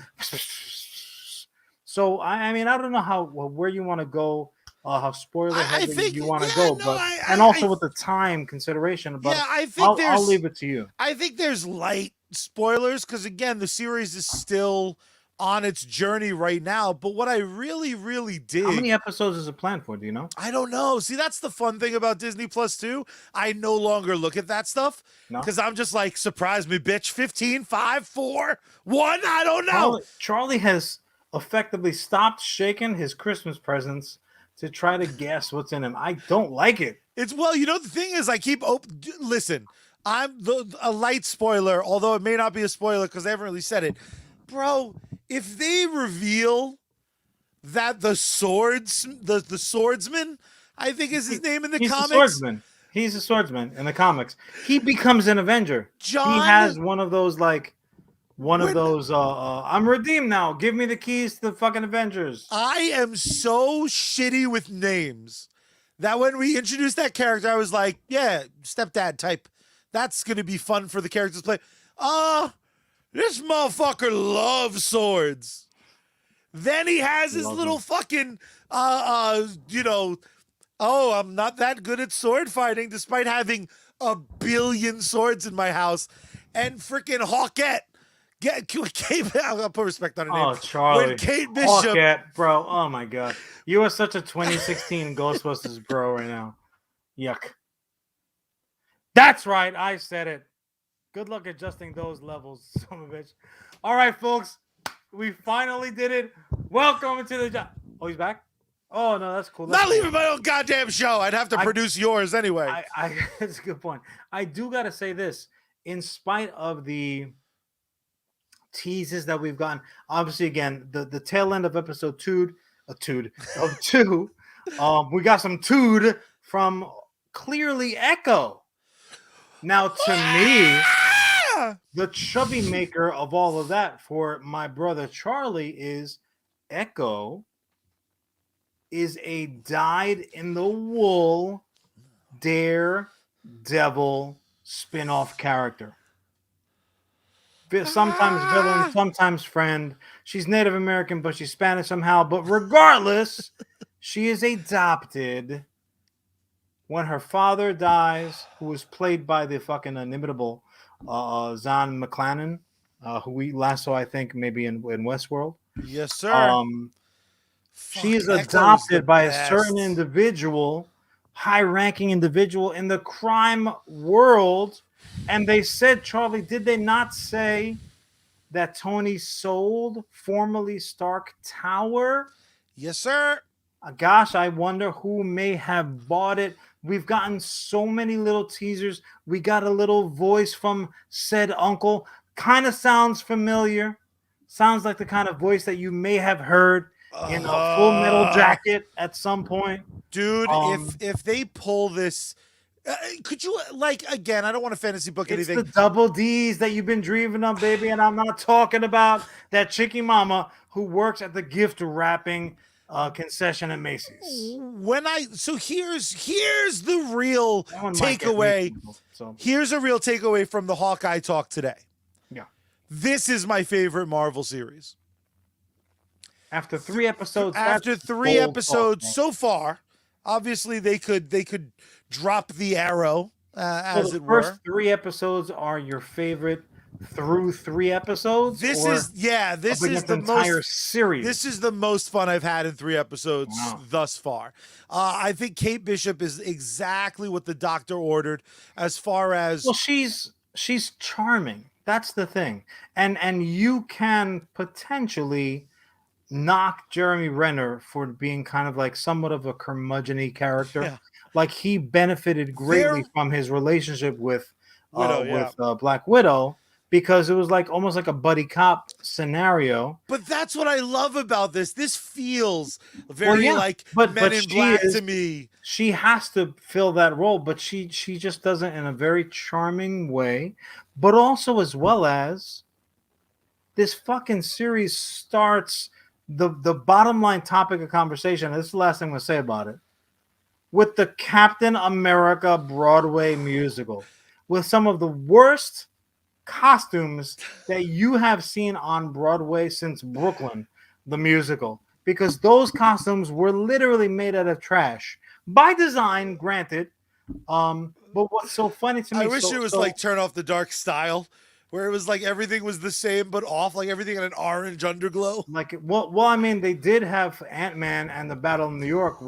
Speaker 1: So I mean, I don't know where you want to go, how spoiler heavy you want to go, but also with the time consideration. But yeah, I think I'll leave it to you.
Speaker 2: I think there's light spoilers because again, the series is still on its journey right now. But what I really dig.
Speaker 1: How many episodes is it planned for? Do you know?
Speaker 2: I don't know. See, that's the fun thing about Disney Plus too. I no longer look at that stuff because I'm just like, surprise me, bitch. 15, 5, 4, 1. I don't know.
Speaker 1: Charlie has effectively stopped shaking his Christmas presents to try to guess what's in them. I don't like it.
Speaker 2: The thing is, I keep listen. I'm a light spoiler, although it may not be a spoiler because they haven't really said it. Bro, if they reveal that the swordsman, I think is his name in the comics.
Speaker 1: A swordsman. He's a swordsman in the comics. He becomes an Avenger.
Speaker 2: Jon,
Speaker 1: he has one of those I'm redeemed now. Give me the keys to the fucking Avengers.
Speaker 2: I am so shitty with names that when we introduced that character, I was like, yeah, stepdad type. That's going to be fun for the characters to play. This motherfucker loves swords. Then he has his little fucking, oh, I'm not that good at sword fighting despite having a billion swords in my house. And freaking Hawkette. I'll put respect on her name.
Speaker 1: Oh, Charlie.
Speaker 2: When Kate Bishop.
Speaker 1: Hawkette, bro. Oh, my God. You are such a 2016 Ghostbusters bro right now. Yuck. That's right. I said it. Good luck adjusting those levels, son of a bitch. All right, folks. We finally did it. Welcome to the job. Oh, he's back? Oh, no, that's cool.
Speaker 2: Not leaving my own goddamn show. I'd have to produce yours anyway.
Speaker 1: That's a good point. I do got to say this. In spite of the teases that we've gotten, obviously, again, the tail end of episode two, we got some tood from clearly Echo. Now, to me, the chubby maker of all of that for my brother Charlie is Echo is a dyed-in-the-wool Daredevil spin-off character. Sometimes villain, sometimes friend. She's Native American, but she's Spanish somehow. But regardless, she is adopted. When her father dies, who was played by the fucking inimitable Zahn McClannon, who we last saw, I think, maybe in Westworld.
Speaker 2: Yes, sir.
Speaker 1: She is adopted by a certain individual, high-ranking individual in the crime world. And they said, Charlie, did they not say that Tony sold formerly Stark Tower?
Speaker 2: Yes, sir.
Speaker 1: Gosh, I wonder who may have bought it. We've gotten so many little teasers. We got a little voice from said uncle. Kind of sounds familiar. Sounds like the kind of voice that you may have heard in a Full Metal Jacket at some point.
Speaker 2: Dude, if they pull this... could you, again, I don't want to fantasy book anything.
Speaker 1: It's the double D's that you've been dreaming of, baby, and I'm not talking about that chicky mama who works at the gift wrapping concession at Macy's.
Speaker 2: So here's the real takeaway. Here's a real takeaway from the Hawkeye talk today.
Speaker 1: Yeah.
Speaker 2: This is my favorite Marvel series.
Speaker 1: After 3 episodes.
Speaker 2: So far, obviously they could drop the arrow, as it were.
Speaker 1: The first 3 episodes are your favorite through 3 episodes?
Speaker 2: This is the
Speaker 1: entire series.
Speaker 2: This is the most fun I've had in 3 episodes thus far. I think Kate Bishop is exactly what the doctor ordered as far as...
Speaker 1: Well, she's charming. That's the thing. And you can potentially knock Jeremy Renner for being kind of like somewhat of a curmudgeon-y character.
Speaker 2: Yeah.
Speaker 1: Like he benefited greatly from his relationship with Black Widow, because it was like almost like a buddy cop scenario.
Speaker 2: But that's what I love about this. This feels very Men in Black to me.
Speaker 1: She has to fill that role, but she just does it in a very charming way. But also, as well as this fucking series starts the bottom line topic of conversation. This is the last thing I'm gonna say about it. With the Captain America Broadway musical, with some of the worst costumes that you have seen on Broadway since Brooklyn, the musical, because those costumes were literally made out of trash by design, granted. But what's so funny to me,
Speaker 2: I wish it was like Turn Off the Dark style, where it was like everything was the same but off, like everything had an orange underglow.
Speaker 1: Like, well, I mean, they did have Ant-Man and the Battle of New York,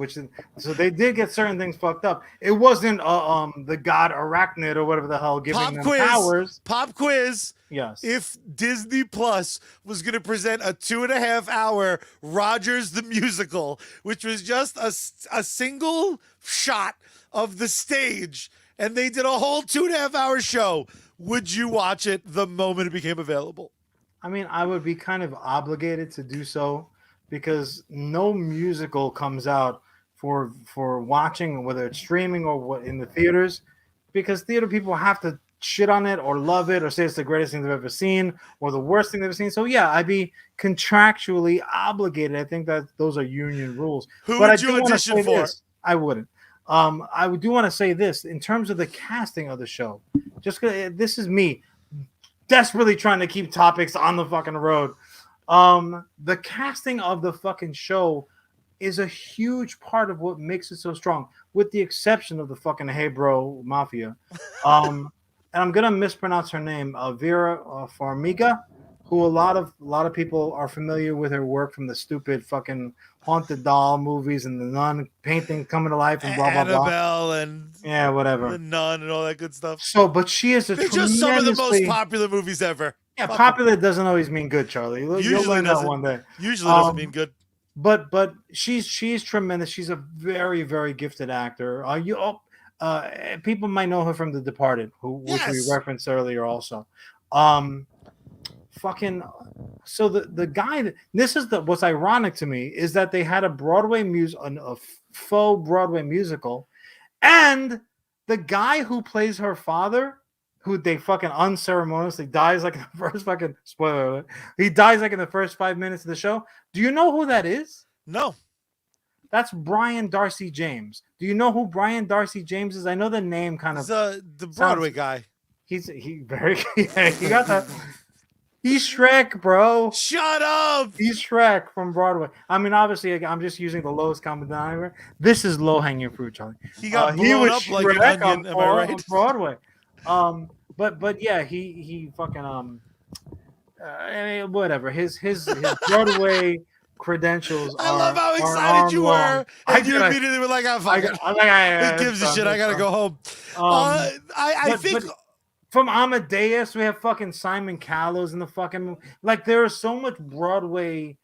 Speaker 1: so they did get certain things fucked up. It wasn't the god Arachnid or whatever the hell giving them powers.
Speaker 2: Pop quiz.
Speaker 1: Yes.
Speaker 2: If Disney Plus was going to present a 2.5-hour Rogers the Musical, which was just a single shot of the stage, and they did a whole 2.5-hour show, would you watch it the moment it became available?
Speaker 1: I mean, I would be kind of obligated to do so, because no musical comes out for watching, whether it's streaming or what in the theaters, because theater people have to shit on it or love it or say it's the greatest thing they've ever seen or the worst thing they've ever seen. So yeah, I'd be contractually obligated. I think that those are union rules.
Speaker 2: Who would you audition for?
Speaker 1: I wouldn't. I do want to say this in terms of the casting of the show. This is me desperately trying to keep topics on the fucking road. The casting of the fucking show is a huge part of what makes it so strong, with the exception of the fucking Hey Bro Mafia. And I'm gonna mispronounce her name, Vera Farmiga, who a lot of people are familiar with her work from the stupid fucking Haunted Doll movies and the Nun painting coming to life and blah blah blah.
Speaker 2: Annabelle and
Speaker 1: Yeah, whatever.
Speaker 2: The Nun and all that good stuff.
Speaker 1: So, but she is a
Speaker 2: They're just some of the most popular movies ever.
Speaker 1: Yeah, popular doesn't always mean good, Charlie. You'll learn that one day.
Speaker 2: Usually doesn't mean good.
Speaker 1: But she's tremendous. She's a very, very gifted actor. People might know her from The Departed, which we referenced earlier also. So the guy this is what's ironic to me is that they had a faux Broadway musical, and the guy who plays her father, who they fucking unceremoniously dies like in the first fucking spoiler alert, he dies like in the first 5 minutes of the show. Do you know who that is?
Speaker 2: No.
Speaker 1: That's Brian Darcy James. Do you know who Brian Darcy James is? I know the name kind of.
Speaker 2: The Broadway guy.
Speaker 1: He got that. He's Shrek, bro.
Speaker 2: Shut up.
Speaker 1: He's Shrek from Broadway. I mean, obviously, I'm just using the lowest common denominator. This is low hanging fruit, Charlie.
Speaker 2: He got blown up like an onion. Am I right?
Speaker 1: On Broadway. But yeah, he fucking I mean, whatever. His Broadway credentials.
Speaker 2: I love how excited you were, and you immediately were like, "I'm fucking." Who gives a shit? I gotta go home. I think.
Speaker 1: From Amadeus, we have fucking Simon Callows in the fucking like. There is so much Broadway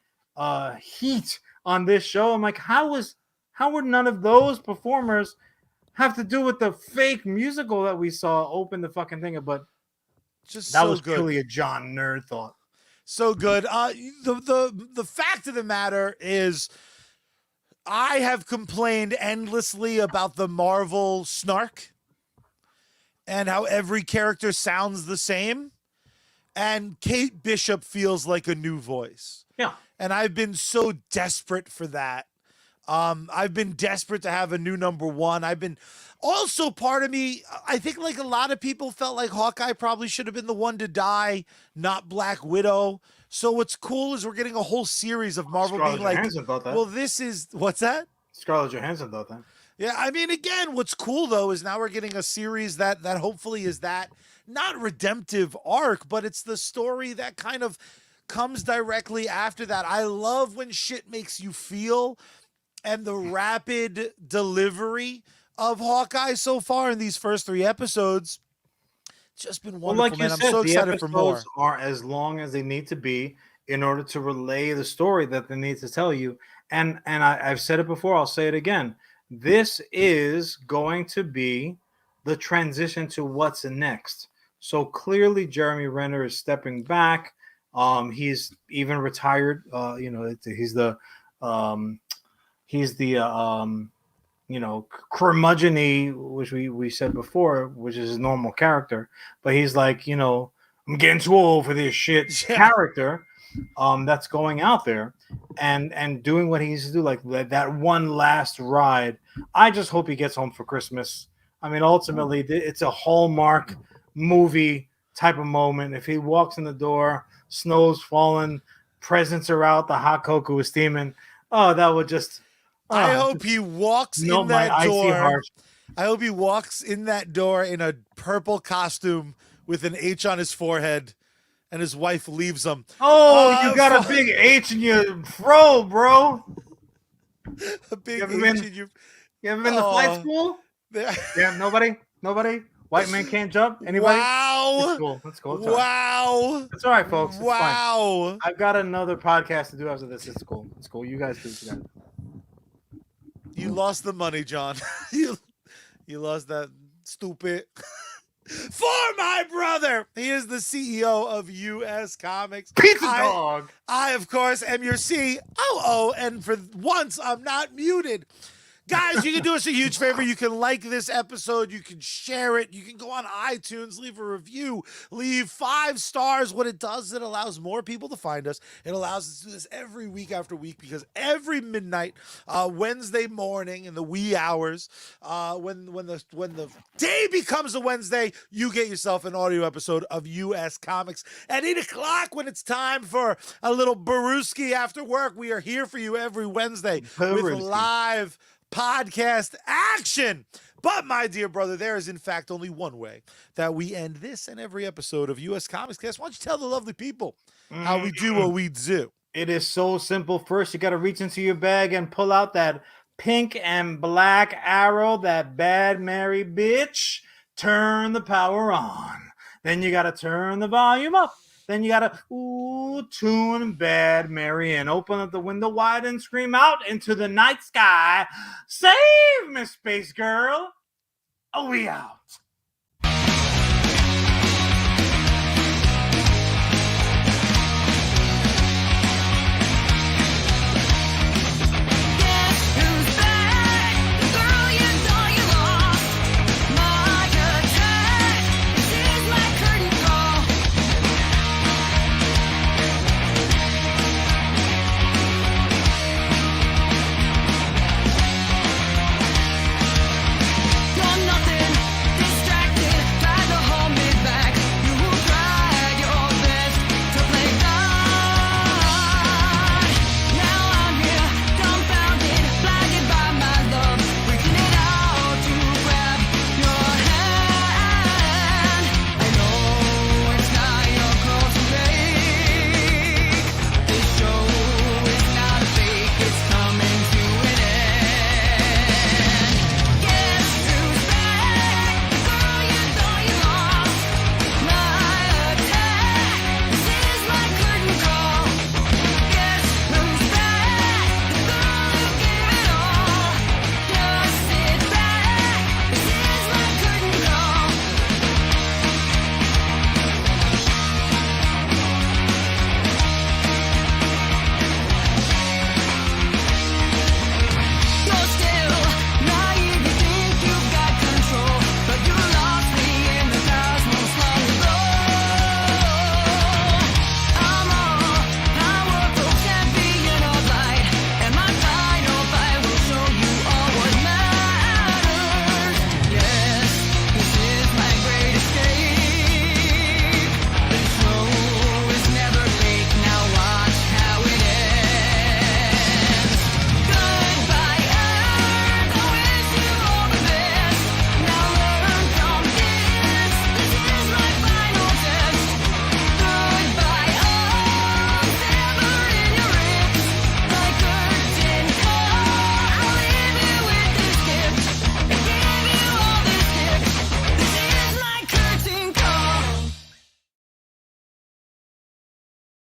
Speaker 1: heat on this show. I'm like, how would none of those performers have to do with the fake musical that we saw open the fucking thing? But
Speaker 2: just
Speaker 1: that
Speaker 2: so
Speaker 1: was
Speaker 2: good.
Speaker 1: Purely a John nerd thought.
Speaker 2: So good. The fact of the matter is, I have complained endlessly about the Marvel snark and how every character sounds the same. And Kate Bishop feels like a new voice.
Speaker 1: Yeah.
Speaker 2: And I've been so desperate for that. I've been desperate to have a new number one. I've been also, part of me, I think like a lot of people felt like Hawkeye probably should have been the one to die, not Black Widow. So what's cool is we're getting a whole series of Marvel
Speaker 1: Scarlett
Speaker 2: being like,
Speaker 1: Johansson thought that.
Speaker 2: well, this is, what's that?
Speaker 1: Scarlett Johansson thought that.
Speaker 2: Yeah, I mean, again, what's cool, though, is now we're getting a series that hopefully is that, not redemptive arc, but it's the story that kind of comes directly after that. I love when shit makes you feel, and the rapid delivery of Hawkeye so far in these first 3 episodes, it's just been wonderful,
Speaker 1: like
Speaker 2: man.
Speaker 1: you
Speaker 2: I'm
Speaker 1: said,
Speaker 2: so
Speaker 1: the
Speaker 2: excited for more.
Speaker 1: episodes are as long as they need to be in order to relay the story that they need to tell you. And I've said it before, I'll say it again. This is going to be the transition to what's next. So clearly Jeremy Renner is stepping back. He's even retired. He's the curmudgeon-y, which we said before, which is his normal character. But he's like, I'm getting too old for this shit character. That's going out there and doing what he needs to do, like that one last ride. I just hope he gets home for Christmas. I mean, ultimately, it's a Hallmark movie type of moment. If he walks in the door, snow's falling, presents are out, the hot cocoa is steaming. Oh, that would just.
Speaker 2: I hope he walks in that door. I hope he walks in that door in a purple costume with an H on his forehead, and his wife leaves him.
Speaker 1: Oh, you got a big H in your fro, bro.
Speaker 2: A big H in your...
Speaker 1: You ever been to flight school? Yeah, nobody? White man can't jump? Anybody?
Speaker 2: Wow.
Speaker 1: That's cool.
Speaker 2: Wow.
Speaker 1: It's all right, folks. It's
Speaker 2: wow.
Speaker 1: fine. I've got another podcast to do after this. It's cool. You guys do it.
Speaker 2: You lost the money, John. You lost that stupid... For my brother, he is the CEO of US Comics.
Speaker 1: Pizza Dog.
Speaker 2: I, of course, am your COO, and for once, I'm not muted. Guys, you can do us a huge favor. You can like this episode. You can share it. You can go on iTunes, leave a review, leave 5 stars. What it does is it allows more people to find us. It allows us to do this every week after week because every midnight, Wednesday morning in the wee hours, when the day becomes a Wednesday, you get yourself an audio episode of US Comics at 8 o'clock when it's time for a little Baruski after work. We are here for you every Wednesday with live podcast action. But my dear brother, there is in fact only one way that we end this and every episode of US Comics Cast. Why don't you tell the lovely people how we do what we do?
Speaker 1: It is so simple. First, you got to reach into your bag and pull out that pink and black arrow, that bad Mary bitch. Turn the power on. Then you got to turn the volume up. Then you got to tune Bad Mary and open up the window wide and scream out into the night sky. Save me, space girl. We out.